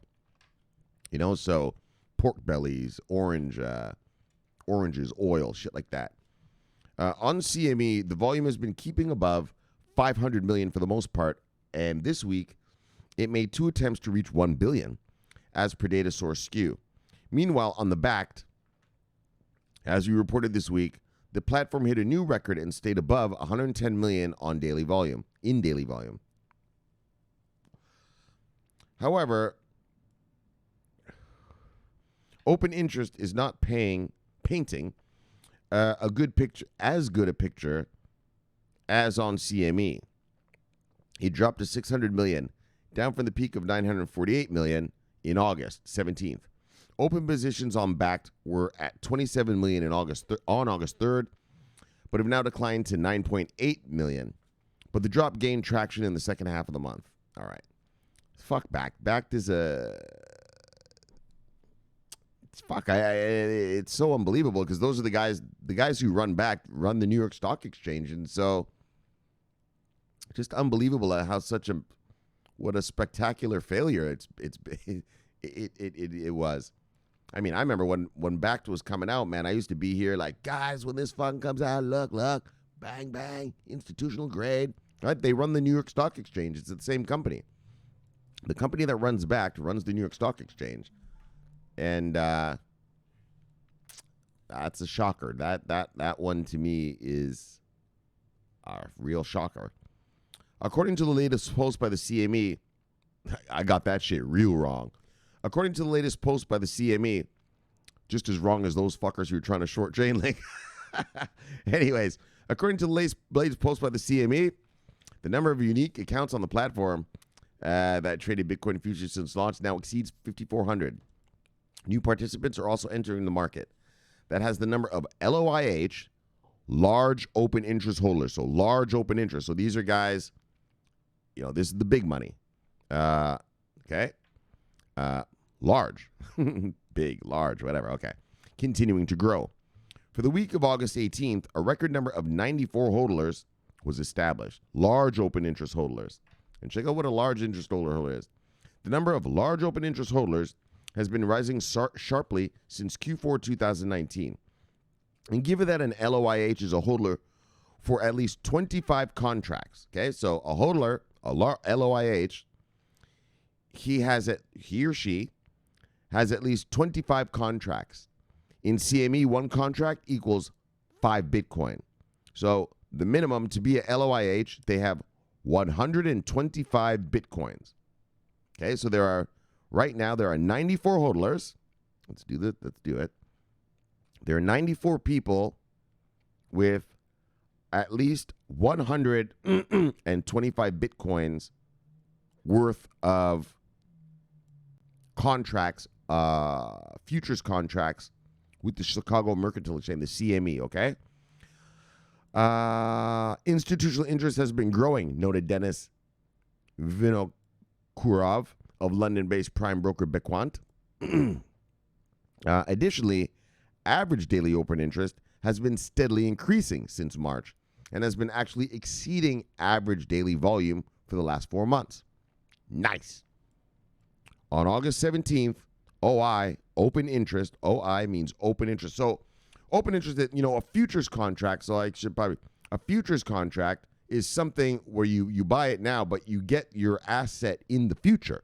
So pork bellies, oranges, oil, shit like that. On CME, the volume has been keeping above 500 million for the most part, and this week it made 2 attempts to reach 1 billion, as per data source Skew. Meanwhile, on the backed, as we reported this week, the platform hit a new record and stayed above 110 million in daily volume. However, open interest is not painting a good picture as on CME. It dropped to 600 million, down from the peak of 948 million in August 17th. Open positions on backed were at 27 million on August 3rd, but have now declined to 9.8 million. But the drop gained traction in the second half of the month. All right. Fuck backed. Backed is it's so unbelievable because those are the guys who run the New York Stock Exchange, and so just unbelievable how what a spectacular failure it was. I mean, I remember when backed was coming out, man. I used to be here like, guys, when this fund comes out, look, bang bang, institutional grade. Right? They run the New York Stock Exchange. It's the same company. The company that runs backed runs the New York Stock Exchange. And that's a shocker. That one to me is a real shocker. According to the latest post by the CME, I got that shit real wrong. According to the latest post by the CME, just as wrong as those fuckers who are trying to short Chainlink. Anyways, according to the latest post by the CME, the number of unique accounts on the platform that traded Bitcoin futures since launch now exceeds 5,400. New participants are also entering the market. That has the number of LOIH, large open interest holders. So large open interest. So these are guys, this is the big money. Okay. Large, big, large, whatever. Okay. Continuing to grow. For the week of August 18th, a record number of 94 holders was established. Large open interest holders. And check out what a large interest holder is. The number of large open interest holders has been rising sharply since Q4 2019. And given that an LOIH is a holder for at least 25 contracts, okay? So a holder, LOIH, he or she has at least 25 contracts. In CME, one contract equals 5 Bitcoin. So the minimum to be a LOIH, they have 125 Bitcoins. Okay, so right now there are 94 hodlers. Let's do it. There are 94 people with at least 125 Bitcoins worth of contracts, futures contracts with the Chicago Mercantile Exchange, the CME, okay? Institutional interest has been growing, noted Dennis Vinokurov of London-based prime broker Bequant. Additionally, average daily open interest has been steadily increasing since March and has been actually exceeding average daily volume for the last 4 months. Nice. On August 17th, OI, open interest, OI means open interest. So open interest, a futures contract, a futures contract is something where you buy it now, but you get your asset in the future.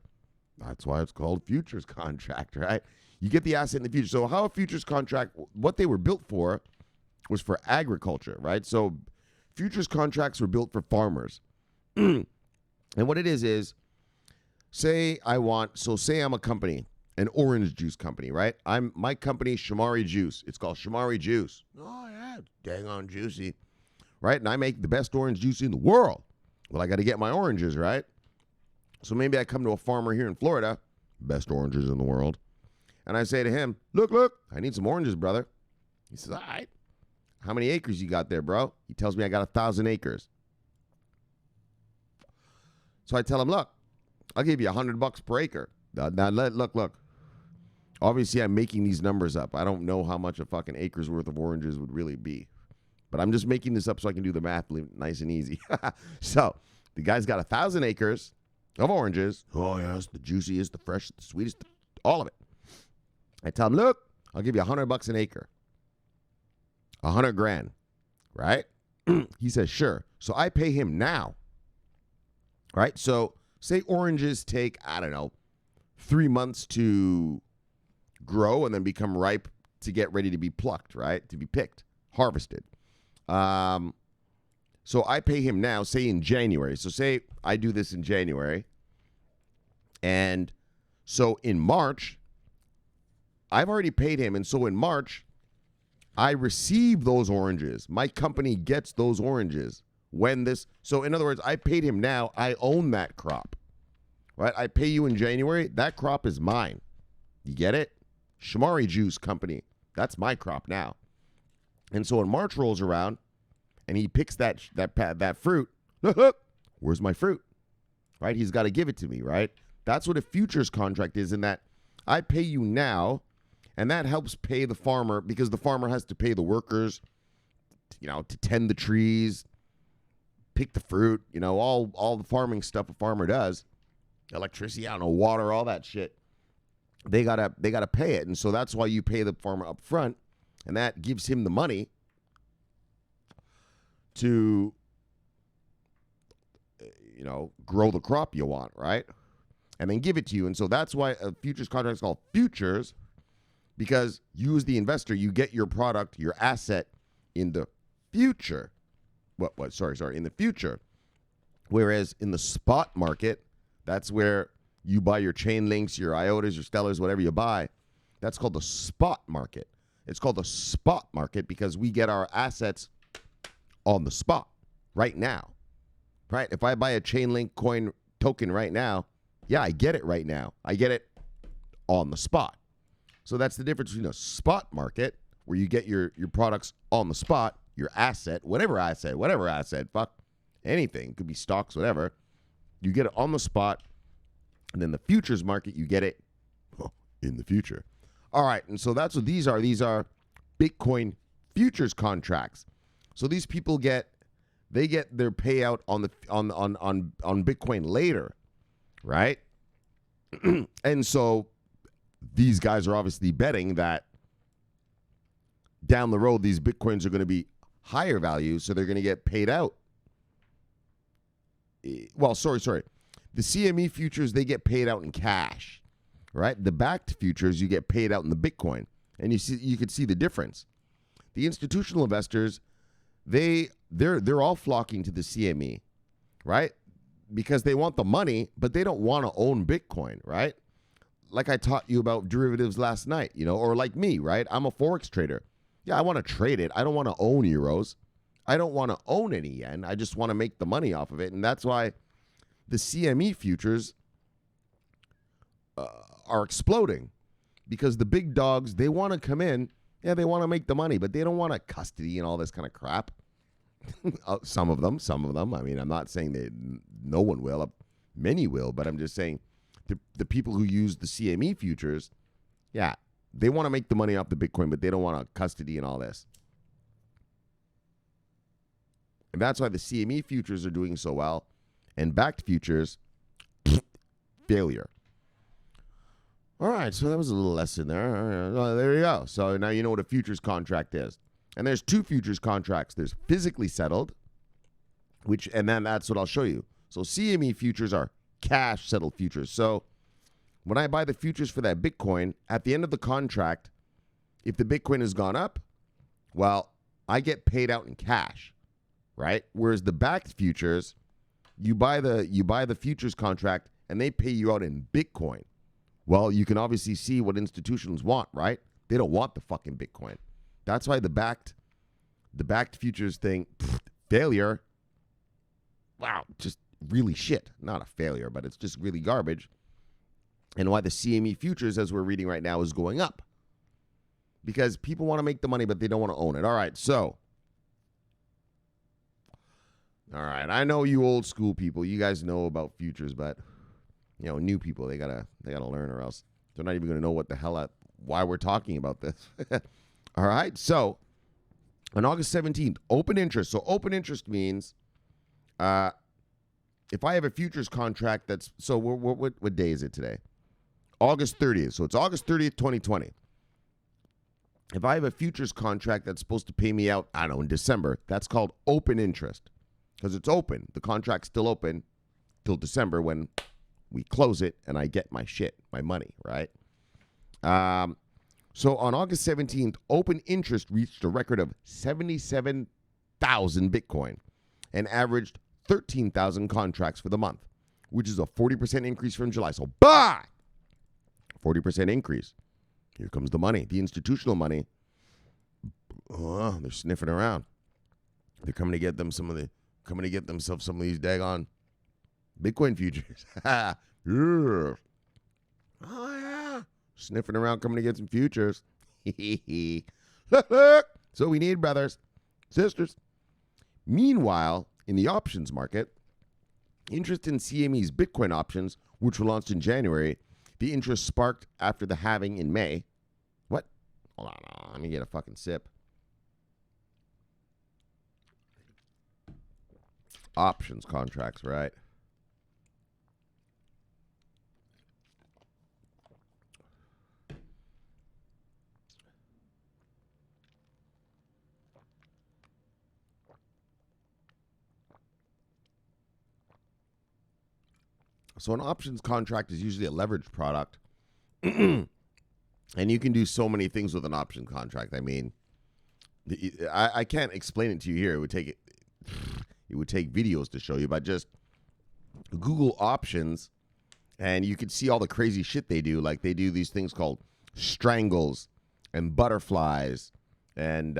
That's why it's called futures contract, right? You get the asset in the future. So how a futures contract, what they were built for was for agriculture, right? So futures contracts were built for farmers. And what it is say I'm a company, an orange juice company, right? My company, Shomari Juice. It's called Shomari Juice. Oh, yeah, dang on juicy, right? And I make the best orange juice in the world. Well, I got to get my oranges, right? So maybe I come to a farmer here in Florida, best oranges in the world, and I say to him, look, I need some oranges, brother. He says, all right. How many acres you got there, bro? He tells me I got 1,000 acres. So I tell him, look, I'll give you $100 per acre. Now, look. Obviously, I'm making these numbers up. I don't know how much a fucking acre's worth of oranges would really be. But I'm just making this up so I can do the math nice and easy. So the guy's got 1,000 acres of oranges. Oh, yes, the juiciest, the freshest, the sweetest, all of it. I tell him, look, I'll give you $100 an acre. 100 grand, right? He says, sure. So I pay him now, right? So say oranges take, 3 months to grow and then become ripe to get ready to be plucked, right? To be picked, harvested. So I pay him now, say in January. So say I do this in January. And so in March, I've already paid him. And so in March, I receive those oranges. My company gets those oranges so in other words, I paid him now. I own that crop, right? I pay you in January. That crop is mine. You get it? Shomari Juice Company. That's my crop now. And so when March rolls around and he picks that fruit, look, where's my fruit? Right? He's got to give it to me, right? That's what a futures contract is, in that I pay you now, and that helps pay the farmer, because the farmer has to pay the workers, to tend the trees, pick the fruit, all the farming stuff a farmer does, electricity, water, all that shit. They gotta pay it, and so that's why you pay the farmer up front, and that gives him the money to, grow the crop you want, right? And then give it to you, and so that's why a futures contract is called futures. Because you as the investor, you get your product, your asset in the future. In the future. Whereas in the spot market, that's where you buy your Chainlinks, your IOTAs, your Stellars, whatever you buy. That's called the spot market. It's called the spot market because we get our assets on the spot right now. Right? If I buy a Chainlink coin token right now, yeah, I get it right now. I get it on the spot. So that's the difference between a spot market, where you get your products on the spot, your asset, whatever asset, fuck, anything. It could be stocks, whatever. You get it on the spot, and then the futures market, you get it in the future. All right, and so that's what these are. These are Bitcoin futures contracts. So these people get they get their payout on Bitcoin later, right? And so these guys are obviously betting that down the road these Bitcoins are going to be higher value, so they're going to get paid out. Well, sorry. The CME futures, they get paid out in cash, right? The backed futures, you get paid out in the Bitcoin. And you could see the difference. The institutional investors, they're all flocking to the CME, right? Because they want the money, but they don't want to own Bitcoin, right? Like I taught you about derivatives last night, or like me, right? I'm a Forex trader. Yeah, I want to trade it. I don't want to own euros. I don't want to own any yen. I just want to make the money off of it. And that's why the CME futures are exploding, because the big dogs, they want to come in. Yeah, they want to make the money, but they don't want to custody and all this kind of crap. Some of them. I mean, I'm not saying that no one will. Many will, but I'm just saying the people who use the CME futures, yeah, they want to make the money off the Bitcoin, but they don't want to custody and all this. And that's why the CME futures are doing so well. And backed futures, failure. All right, so that was a little lesson there. All right, well, there you go. So now you know what a futures contract is. And there's two futures contracts. There's physically settled, and then that's what I'll show you. So CME futures are cash settled futures. So when I buy the futures for that Bitcoin, at the end of the contract, if the Bitcoin has gone up, well, I get paid out in cash, right? Whereas the backed futures, you buy the futures contract and they pay you out in Bitcoin. Well, you can obviously see what institutions want, right? They don't want the fucking Bitcoin. That's why the backed futures thing, failure. Wow, just really shit. Not a failure, but it's just really garbage. And why the CME futures, as we're reading right now, is going up. Because people want to make the money, but they don't want to own it. All right, so. All right, I know you old school people. You guys know about futures, but new people, they gotta learn, or else they're not even gonna know what the hell why we're talking about this. All right, so on August 17th, open interest. So open interest means if I have a futures contract that's, so what day is it today? August 30th. So it's August 30th, 2020. If I have a futures contract that's supposed to pay me out, I don't know, in December, that's called open interest because it's open. The contract's still open till December when we close it and I get my shit, my money, right? So on August 17th, open interest reached a record of 77,000 Bitcoin and averaged 13,000 contracts for the month, which is a 40% increase from July. So, 40% increase. Here comes the money, the institutional money. Oh, they're sniffing around. They're coming to get themselves some of these daggone Bitcoin futures. Yeah. Oh, yeah. Sniffing around, coming to get some futures. Look. So we need brothers, sisters. Meanwhile, in the options market, interest in CME's Bitcoin options, which were launched in January, the interest sparked after the halving in May. What? Hold on. Let me get a fucking sip. Options contracts, right? So an options contract is usually a leveraged product. And you can do so many things with an option contract. I mean, I can't explain it to you here. It would take videos to show you, but just Google options and you can see all the crazy shit they do. Like they do these things called strangles and butterflies and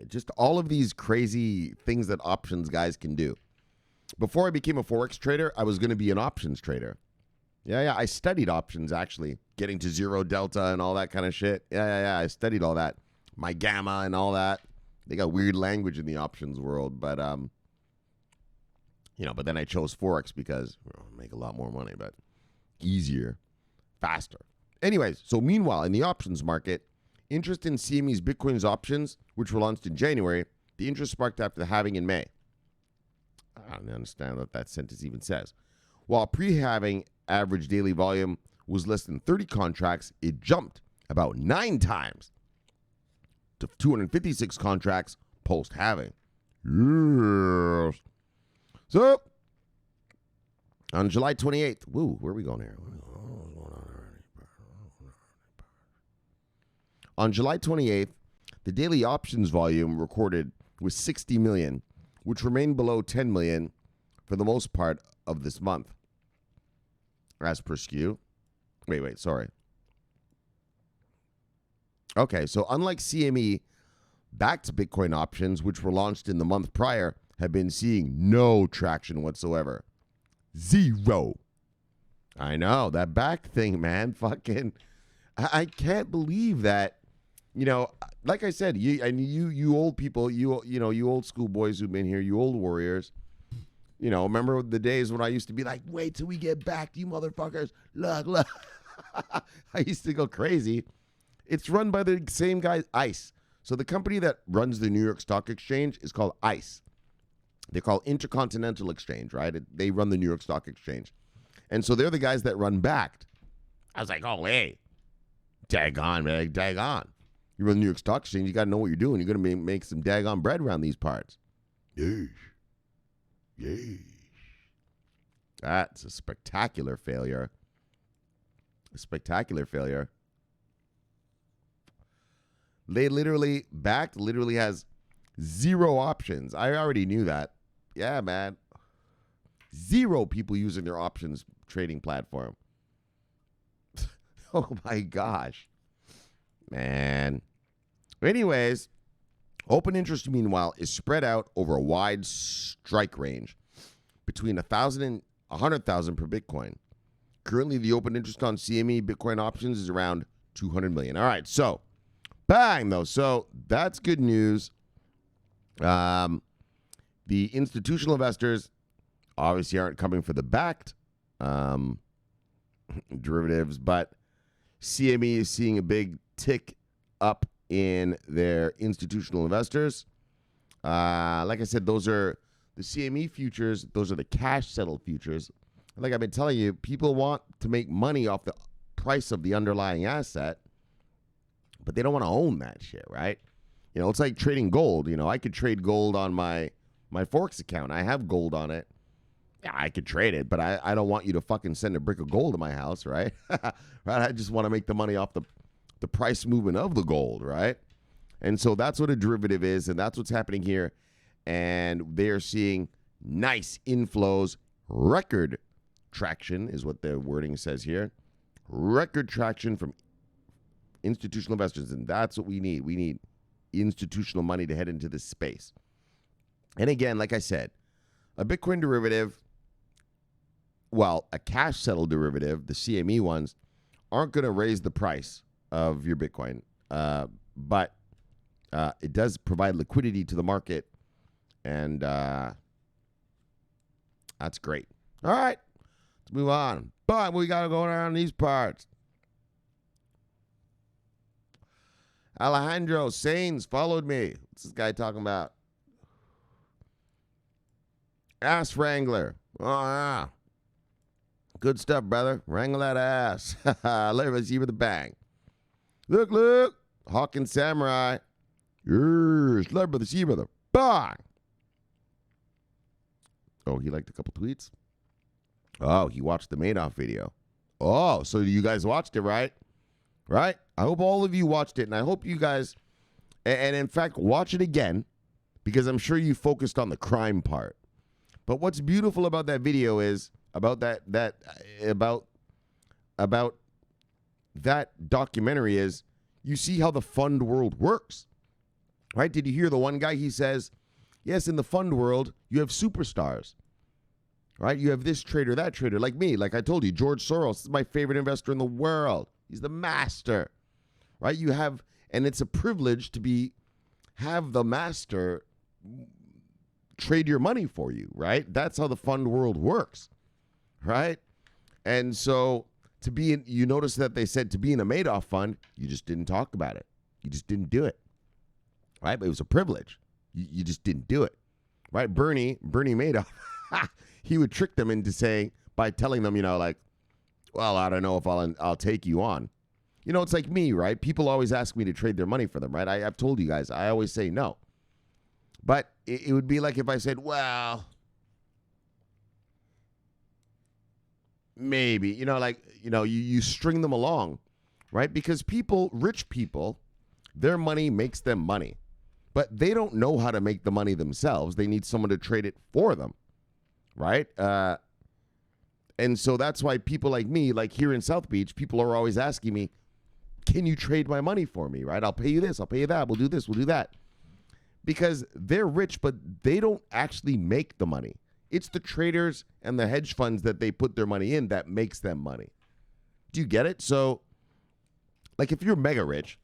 just all of these crazy things that options guys can do. Before I became a Forex trader, I was going to be an options trader. Yeah, I studied options, actually, getting to zero delta and all that kind of shit. Yeah, I studied all that. My gamma and all that. They got weird language in the options world, but, but then I chose Forex because make a lot more money, but easier, faster. Anyways, so meanwhile, in the options market, interest in CME's Bitcoin's options, which were launched in January, The interest sparked after the halving in May. I don't understand what that sentence even says. While pre-halving average daily volume was less than 30 contracts, it jumped about 9 times to 256 contracts post-halving. Yes. So, on July 28th, where are we going here? On July 28th, the daily options volume recorded was 60 million, which remained below 10 million for the most part of this month. As per skew. Sorry. Okay, so unlike CME, backed Bitcoin options, which were launched in the month prior, have been seeing no traction whatsoever. Zero. I know, that back thing, man. Fucking, I can't believe that. You know, like I said, you old people, you old school boys who've been here, you old warriors. You know, remember the days when I used to be like, wait till we get back, you motherfuckers. Look. I used to go crazy. It's run by the same guy, ICE. So the company that runs the New York Stock Exchange is called ICE. They're called Intercontinental Exchange, right? They run the New York Stock Exchange. And so they're the guys that run backed. I was like, oh, hey, daggone, man, daggone. You run the New York Stock Exchange, you got to know what you're doing. You're going to make some daggone bread around these parts. Yeesh. That's a spectacular failure. They literally has 0 options. I already knew that. Yeah, man. 0 people using their options trading platform. Oh my gosh. Man. Anyways, open interest, meanwhile, is spread out over a wide strike range between 1,000 and 100,000 per Bitcoin. Currently, the open interest on CME Bitcoin options is around 200 million. All right, so bang, though. So that's good news. The institutional investors obviously aren't coming for the backed derivatives, but CME is seeing a big tick up in their institutional investors. Like I said, those are the CME futures. Those are the cash settled futures. Like I've been telling you, people want to make money off the price of the underlying asset, but they don't want to own that shit, right? You know, it's like trading gold. You know, I could trade gold on my Forex account. I have gold on it. Yeah, I could trade it, but I don't want you to fucking send a brick of gold to my house, right? Right? I just want to make the money off the price movement of the gold, right? And so that's what a derivative is, and that's what's happening here. And they are seeing nice inflows, record traction is what the wording says here. Record traction from institutional investors, and that's what we need. We need institutional money to head into this space. And again, like I said, a Bitcoin derivative, well, a cash settled derivative, the CME ones, aren't going to raise the price of your Bitcoin, but it does provide liquidity to the market, and that's great. All right, let's move on. But we got to go around these parts. Alejandro Sainz followed me. What's this guy talking about? Ass Wrangler. Oh, yeah. Good stuff, brother. Wrangle that ass. Let's see with a bang. Look. Hawking Samurai. Yes, love brother, see brother. Bang. Oh, he liked a couple tweets. Oh, he watched the Madoff video. Oh, so you guys watched it, right? Right? I hope all of you watched it, and I hope you guys, and in fact, watch it again, because I'm sure you focused on the crime part. But what's beautiful about that video is about that documentary is you see how the fund world works, right? Did you hear the one guy? He says, yes, in the fund world, you have superstars, right? You have this trader, that trader, like me. Like I told you, George Soros is my favorite investor in the world. He's the master, right? You have, and it's a privilege to have the master trade your money for you, right? That's how the fund world works, right? And so you notice that they said to be in a Madoff fund, you just didn't talk about it. You just didn't do it, right? But it was a privilege. You just didn't do it, right? Bernie Madoff, he would trick them into saying, by telling them, like, well, I don't know if I'll take you on. It's like me, right? People always ask me to trade their money for them, right? I've told you guys, I always say no. But it would be like if I said, well, maybe, you string them along, right? Because rich people, their money makes them money. But they don't know how to make the money themselves. They need someone to trade it for them, right? And so that's why people like me, like here in South Beach, people are always asking me, can you trade my money for me, right? I'll pay you this, I'll pay you that, we'll do this, we'll do that. Because they're rich, but they don't actually make the money. It's the traders and the hedge funds that they put their money in that makes them money. Do you get it? So, like if you're mega rich,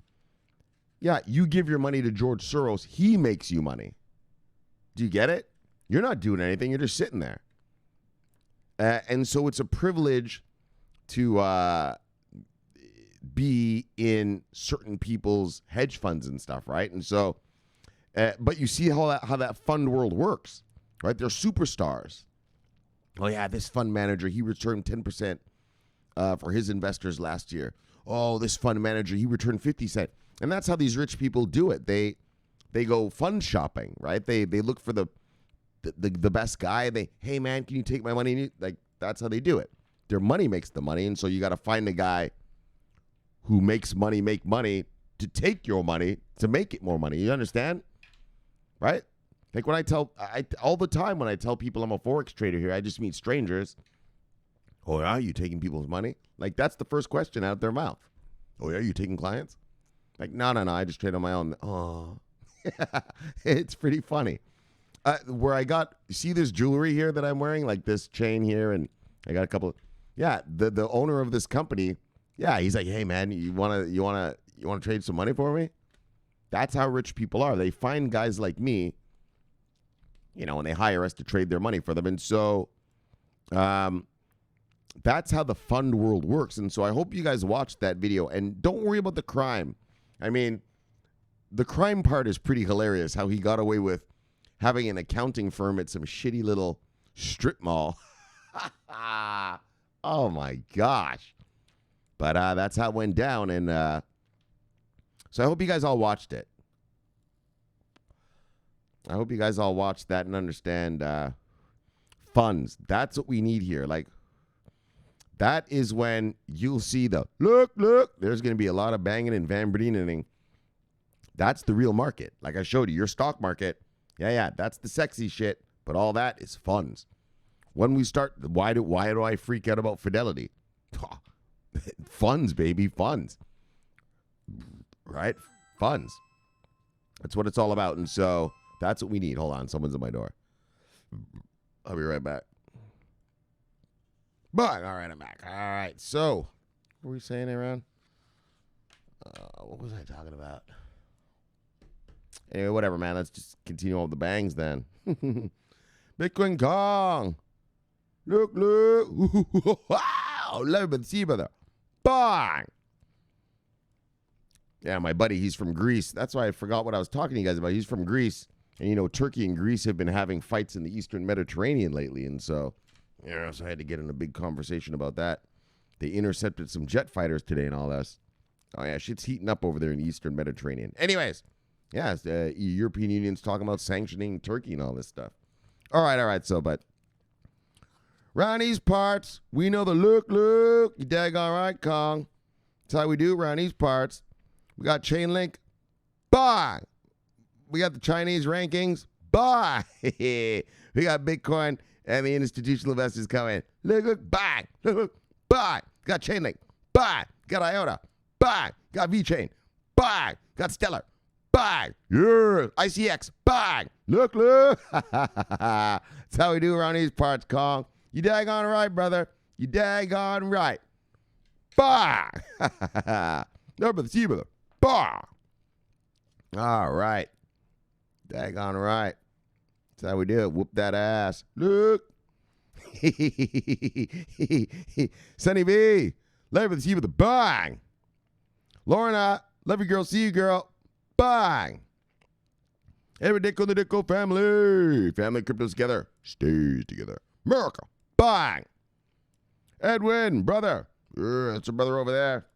yeah, you give your money to George Soros, he makes you money. Do you get it? You're not doing anything, you're just sitting there. And so it's a privilege to be in certain people's hedge funds and stuff, right? And so, but you see how that fund world works, right? They're superstars. Oh yeah, this fund manager, he returned 10% for his investors last year. Oh, this fund manager, he returned 50 cents. And that's how these rich people do it. They go fund shopping, right? They look for the best guy. Hey man, can you take my money? Like that's how they do it. Their money makes the money, and so you got to find a guy who makes money make money to take your money to make it more money. You understand? Right? Like when all the time when I tell people I'm a Forex trader here, I just meet strangers. Oh, yeah, you taking people's money? Like that's the first question out of their mouth. Oh, yeah, you taking clients? Like, no, I just trade on my own. Oh, it's pretty funny. See this jewelry here that I'm wearing, like this chain here, and I got a couple. Yeah, the owner of this company, yeah, he's like, hey man, you wanna trade some money for me? That's how rich people are. They find guys like me, and they hire us to trade their money for them, and so, that's how the fund world works. And so I hope you guys watched that video, and don't worry about the crime. I mean, the crime part is pretty hilarious. How he got away with having an accounting firm at some shitty little strip mall. Oh my gosh. But that's how it went down. And so I hope you guys all watched it. I hope you guys all watched that and understand funds. That's what we need here. Like, that is when you'll see look, there's going to be a lot of banging and Van Breenening. That's the real market. Like I showed you, your stock market. Yeah, that's the sexy shit. But all that is funds. When we start, why do I freak out about Fidelity? Funds, baby, funds. Right? Funds. That's what it's all about. And so that's what we need. Hold on, someone's at my door. I'll be right back. But, all right, I'm back. All right, so what were we saying, Aaron? What was I talking about? Anyway, whatever, man. Let's just continue on with the bangs then. Bitcoin Kong. Look. Wow. Love it. See, brother. Bang. Yeah, my buddy, he's from Greece. That's why I forgot what I was talking to you guys about. He's from Greece. And, Turkey and Greece have been having fights in the Eastern Mediterranean lately. And so, so I had to get in a big conversation about that. They intercepted some jet fighters today and all this. Oh, yeah, shit's heating up over there in the Eastern Mediterranean. Anyways, yeah, European Union's talking about sanctioning Turkey and all this stuff. All right. So, but round these parts, we know the look. You daggone right, Kong. That's how we do around these parts. We got Chainlink. Bye. We got the Chinese rankings. Bye. We got Bitcoin and the institutional investors coming. Look. Bye. Look. Bye. Got Chainlink. Bye. Got IOTA. Bye. Got VeChain. Bye. Got Stellar. Bye. Yeah. ICX. Bye. Look. That's how we do around these parts, Kong. You daggone right, brother. You daggone right. Bye. No, brother. See you, brother. Bye. All right. Daggone right. That's how we do it. Whoop that ass. Look. Sunny B. Love you, see you with a bang. Lorna, love you, girl. See you, girl. Bang. Every Dicko the Dicko family. Family cryptos together. Stays together. America. Bang. Edwin, brother. That's a brother over there.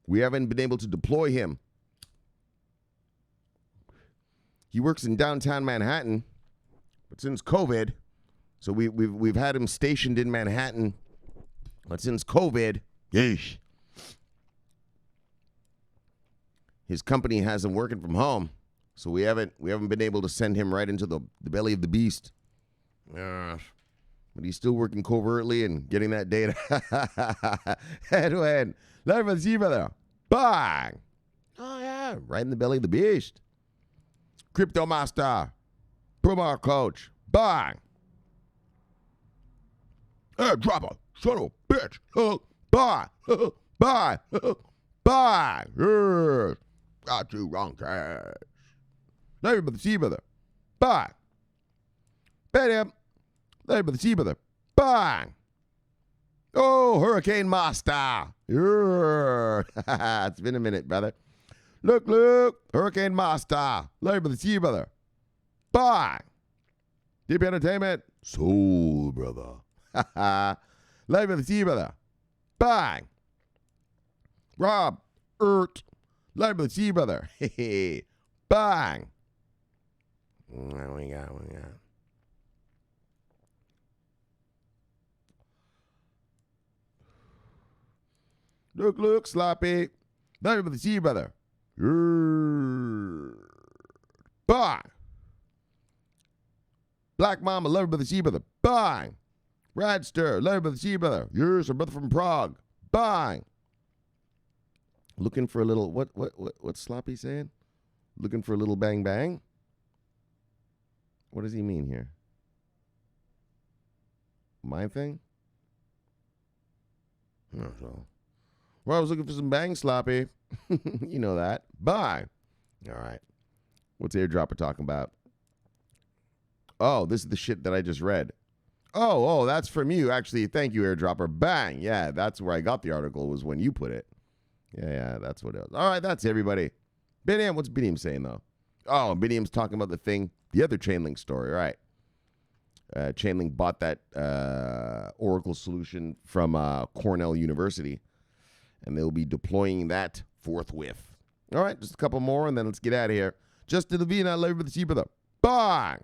We haven't been able to deploy him. He works in downtown Manhattan, but since COVID, so we've had him stationed in Manhattan, but since COVID, yeesh, his company has him working from home, so we haven't been able to send him right into the belly of the beast. But he's still working covertly and getting that data. Edwin, let me see brother. Bang! Oh yeah, right in the belly of the beast. Crypto Master, promo coach, bang! Hey, dropper, son of a bitch, bang, bang, bang! Got you wrong cash. Let me but the sea brother, bang! Bet him, let me but the sea brother, bang! Oh, Hurricane Master, it's been a minute, brother. Look, Hurricane Master. Labor the sea, brother. Bye. Deep Entertainment. Soul, brother. Labor the sea, brother. Bang. Rob. Labor the sea, brother. Bang. What we got. Look, Sloppy. Labor the sea, brother. Bang. Black Mama, love by the sea brother. Bang. Radster, love by the sea brother. Yours, a brother from Prague. Bang. Looking for a little what's Sloppy saying? Looking for a little bang bang? What does he mean here? My thing? So. Well, I was looking for some bang, Sloppy. You know that. Bye. All right. What's Airdropper talking about? Oh, this is the shit that I just read. Oh, that's from you. Actually, thank you, Airdropper. Bang. Yeah, that's where I got the article, was when you put it. Yeah, that's what it was. All right, that's everybody. Biniam, what's Biniam saying, though? Oh, Biniam's talking about the other Chainlink story, right? Chainlink bought that Oracle solution from Cornell University, and they'll be deploying that forthwith. All right, just a couple more, and then let's get out of here. Just to the V, not love with the sea brother. Bang!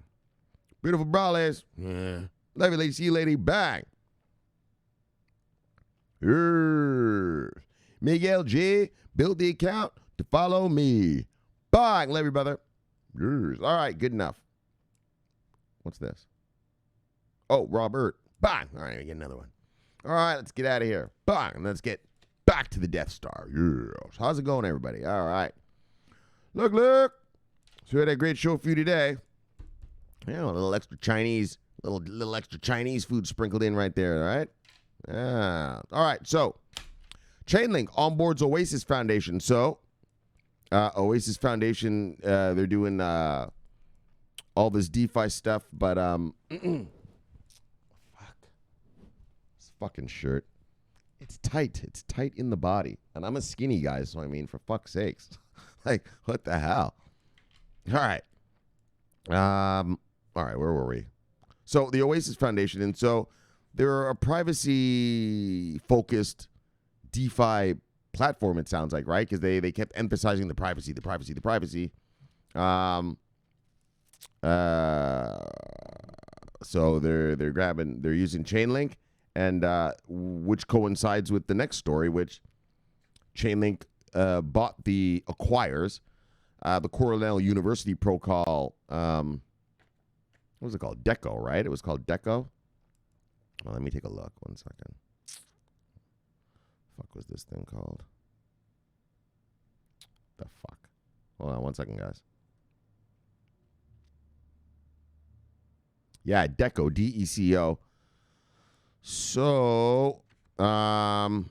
Beautiful bralees. Yeah. Love you, lady, see you, lady. Bang! Miguel G. built the account to follow me. Bang! Love you, brother. All right, good enough. What's this? Oh, Robert. Bang! All right, we get another one. All right, let's get out of here. Bang! And let's get back to the Death Star. Yes. How's it going, everybody? All right. Look. So we had a great show for you today. Yeah, a little extra Chinese, little extra Chinese food sprinkled in right there, all right? Yeah. All right, so Chainlink onboards Oasis Foundation. So Oasis Foundation, they're doing all this DeFi stuff, but fuck. This fucking shirt. It's tight. It's tight in the body. And I'm a skinny guy, so I mean, for fuck's sakes. Like, what the hell? All right. All right, where were we? So the Oasis Foundation, and so they're a privacy-focused DeFi platform, it sounds like, right? Because they kept emphasizing the privacy. So they're using Chainlink, and which coincides with the next story, which Chainlink acquires the Cornell University protocol. What was it called? Deco, right? It was called Deco. Well, let me take a look. 1 second. Fuck was this thing called? The fuck? Hold on 1 second, guys. Yeah, Deco, DECO. So, all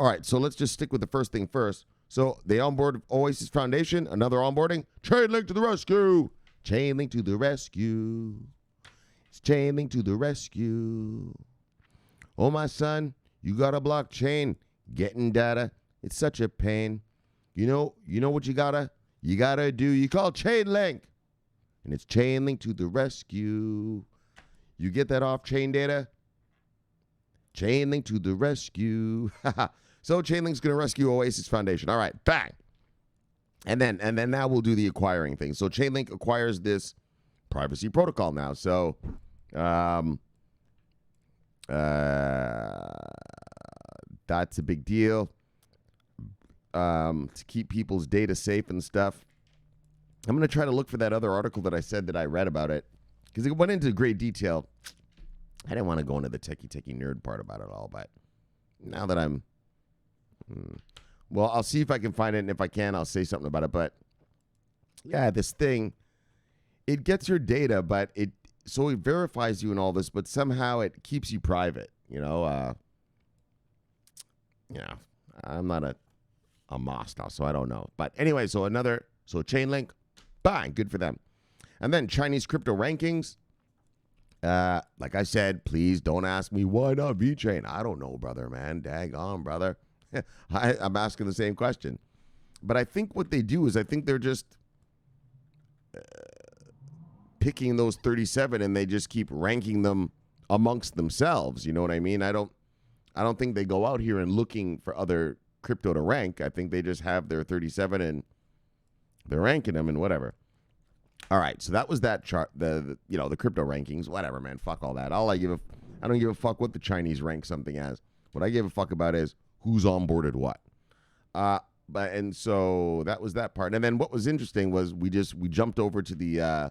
right, so let's just stick with the first thing first. So they onboard Oasis Foundation, another onboarding. Chainlink to the rescue. Chainlink to the rescue. It's Chainlink to the rescue. Oh, my son, You got a blockchain. Getting data, it's such a pain. You know what you gotta do? You call Chainlink. And it's Chainlink to the rescue. You get that off-chain data? Chainlink to the rescue. So Chainlink's going to rescue Oasis Foundation. All right, bang. And then now we'll do the acquiring thing. So Chainlink acquires this privacy protocol now. So that's a big deal. To keep people's data safe and stuff. I'm going to try to look for that other article that I said that I read about it, because it went into great detail. I didn't want to go into the techie nerd part about it all, but now that I'm... Well, I'll see if I can find it, and if I can, I'll say something about it. But, yeah, this thing, it gets your data, but it verifies you and all this, but somehow it keeps you private, you know? I'm not a Moss now, so I don't know. But anyway, so Chainlink, bang, good for them. And then Chinese crypto rankings. Like I said, please don't ask me why not VeChain. I don't know, brother, man. Daggone, brother. I'm asking the same question. But I think what they do is I think they're just picking those 37 and they just keep ranking them amongst themselves. You know what I mean? I don't think they go out here and looking for other crypto to rank. I think they just have their 37 and they're ranking them and whatever. All right, so that was that chart. The crypto rankings, whatever, man. Fuck all that. I don't give a fuck what the Chinese rank something as. What I give a fuck about is who's onboarded what. And so that was that part. And then what was interesting was we jumped over to the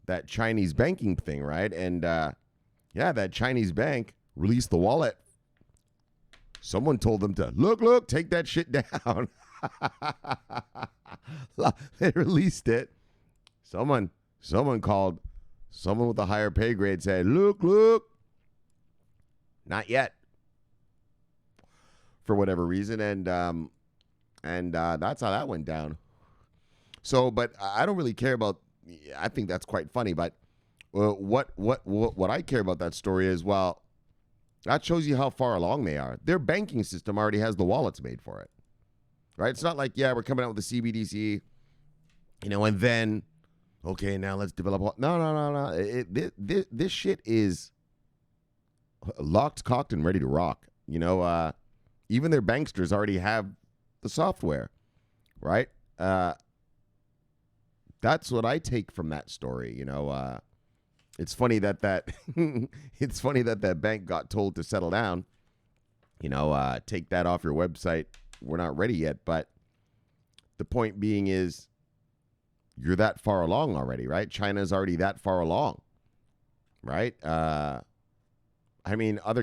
that Chinese banking thing, right? And that Chinese bank released the wallet. Someone told them to look, take that shit down. They released it. Someone called, someone with a higher pay grade said, look, not yet, for whatever reason. And that's how that went down. So, but I don't really care about, I think that's quite funny, but what I care about that story is, well, that shows you how far along they are. Their banking system already has the wallets made for it, right? It's not like, we're coming out with the CBDC, and then, okay, now let's develop. No. This shit is locked, cocked, and ready to rock. Even their banksters already have the software, right? That's what I take from that story. It's funny that it's funny that bank got told to settle down. Take that off your website. We're not ready yet, but the point being is, you're that far along already, right? China's already that far along, right? Other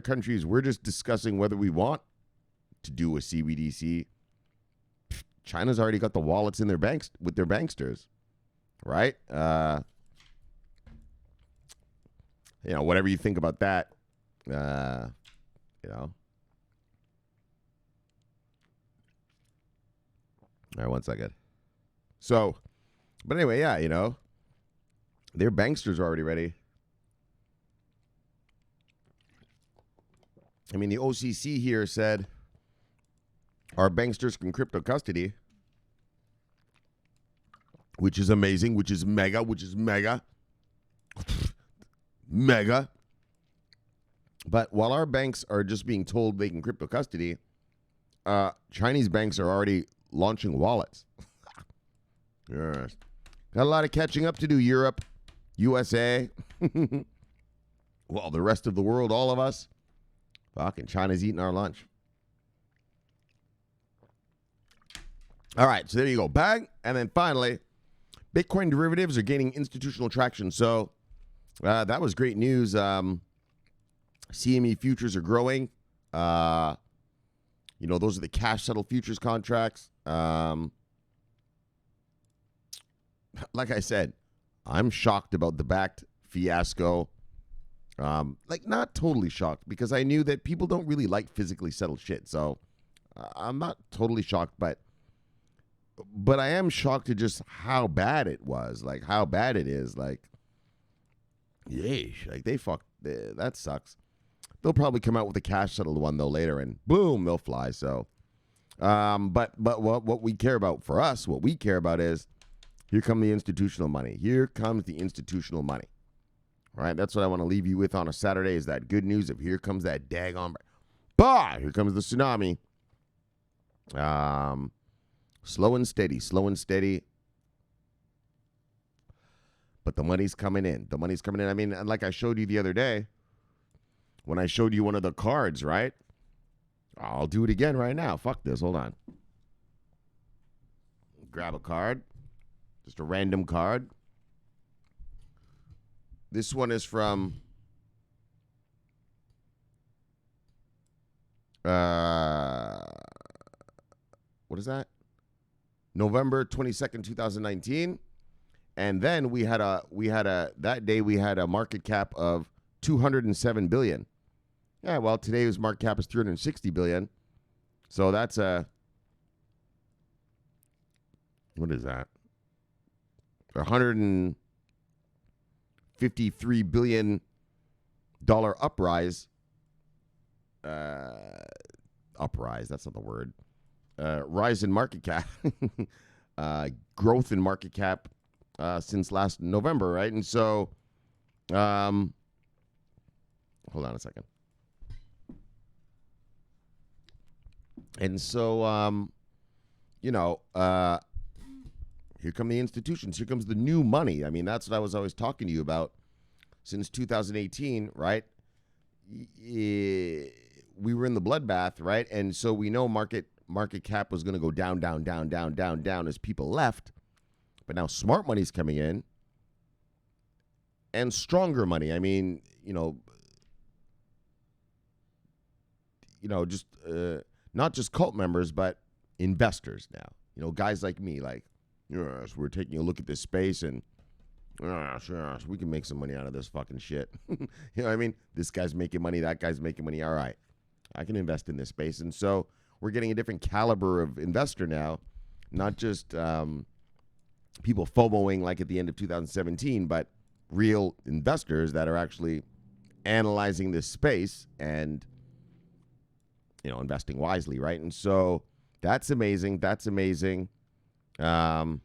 countries, we're just discussing whether we want to do a CBDC. China's already got the wallets in their banks with their banksters, right? Whatever you think about that, All right, one second. So, but anyway, their banksters are already ready. The OCC here said our banksters can crypto custody, which is amazing, which is mega. But while our banks are just being told they can crypto custody, Chinese banks are already launching wallets. Yes. Got a lot of catching up to do, Europe, USA. Well, the rest of the world, all of us. Fucking China's eating our lunch. All right, so there you go. Bang. And then finally, Bitcoin derivatives are gaining institutional traction. So that was great news. CME futures are growing. Those are the cash settled futures contracts. Like I said, I'm shocked about the backed fiasco. Not totally shocked, because I knew that people don't really like physically settled shit. So I'm not totally shocked, but I am shocked at just how bad it was. Like, how bad it is. Like, yeesh. Like, they fucked. That sucks. They'll probably come out with a cash settled one though later, and boom, they'll fly. So, but what we care about for us, what we care about is here come the institutional money. Here comes the institutional money. All right, that's what I want to leave you with on a Saturday is that good news of here comes that daggone. Bah! Here comes the tsunami. Slow and steady. But the money's coming in. I mean, like I showed you the other day when I showed you one of the cards, right? I'll do it again right now. Fuck this. Hold on. Grab a card. Just a random card. This one is from what is that? November 22nd, 2019. And then we had a market cap of 207 billion. Yeah, well, today's market cap is 360 billion. So that's what is that? $153 billion uprise. Uprise, that's not the word. Rise in market cap. Growth in market cap since last November, right? And so, hold on a second. And so, here come the institutions. Here comes the new money. I mean, that's what I was always talking to you about since 2018, right? We were in the bloodbath, right? And so we know market cap was going to go down as people left. But now smart money's coming in and stronger money. I mean, just not just cult members, but investors now. Guys like me, like, yes, we're taking a look at this space and sure, we can make some money out of this fucking shit. You know what I mean? This guy's making money, that guy's making money. All right, I can invest in this space. And so we're getting a different caliber of investor now, not just people FOMOing like at the end of 2017, but real investors that are actually analyzing this space and, investing wisely, right? And so that's amazing. And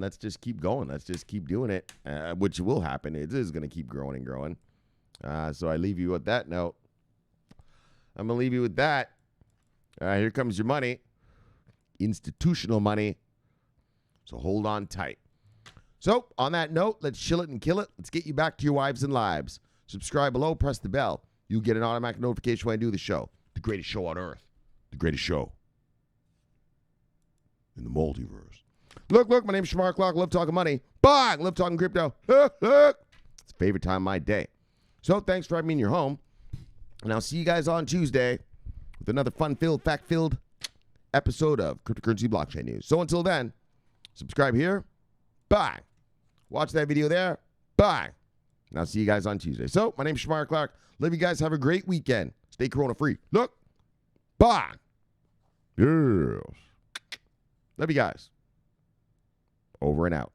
let's just keep going. Let's just keep doing it, which will happen. It is going to keep growing and growing. So I leave you with that note. I'm going to leave you with that. Here comes your money. Institutional money. So hold on tight. So on that note, let's chill it and kill it. Let's get you back to your wives and lives. Subscribe below. Press the bell. You'll get an automatic notification when I do the show. The greatest show on earth. The greatest show in the multiverse. Look, my name's Shomari Clarke. Love talking money. Bang! Love talking crypto. It's the favorite time of my day. So thanks for having me in your home. And I'll see you guys on Tuesday with another fun-filled, fact-filled episode of Cryptocurrency Blockchain News. So until then, subscribe here. Bang! Watch that video there. Bang! And I'll see you guys on Tuesday. So my name's Shomari Clarke. Love you guys. Have a great weekend. Stay corona-free. Look. Bang! Yes. Love you guys. Over and out.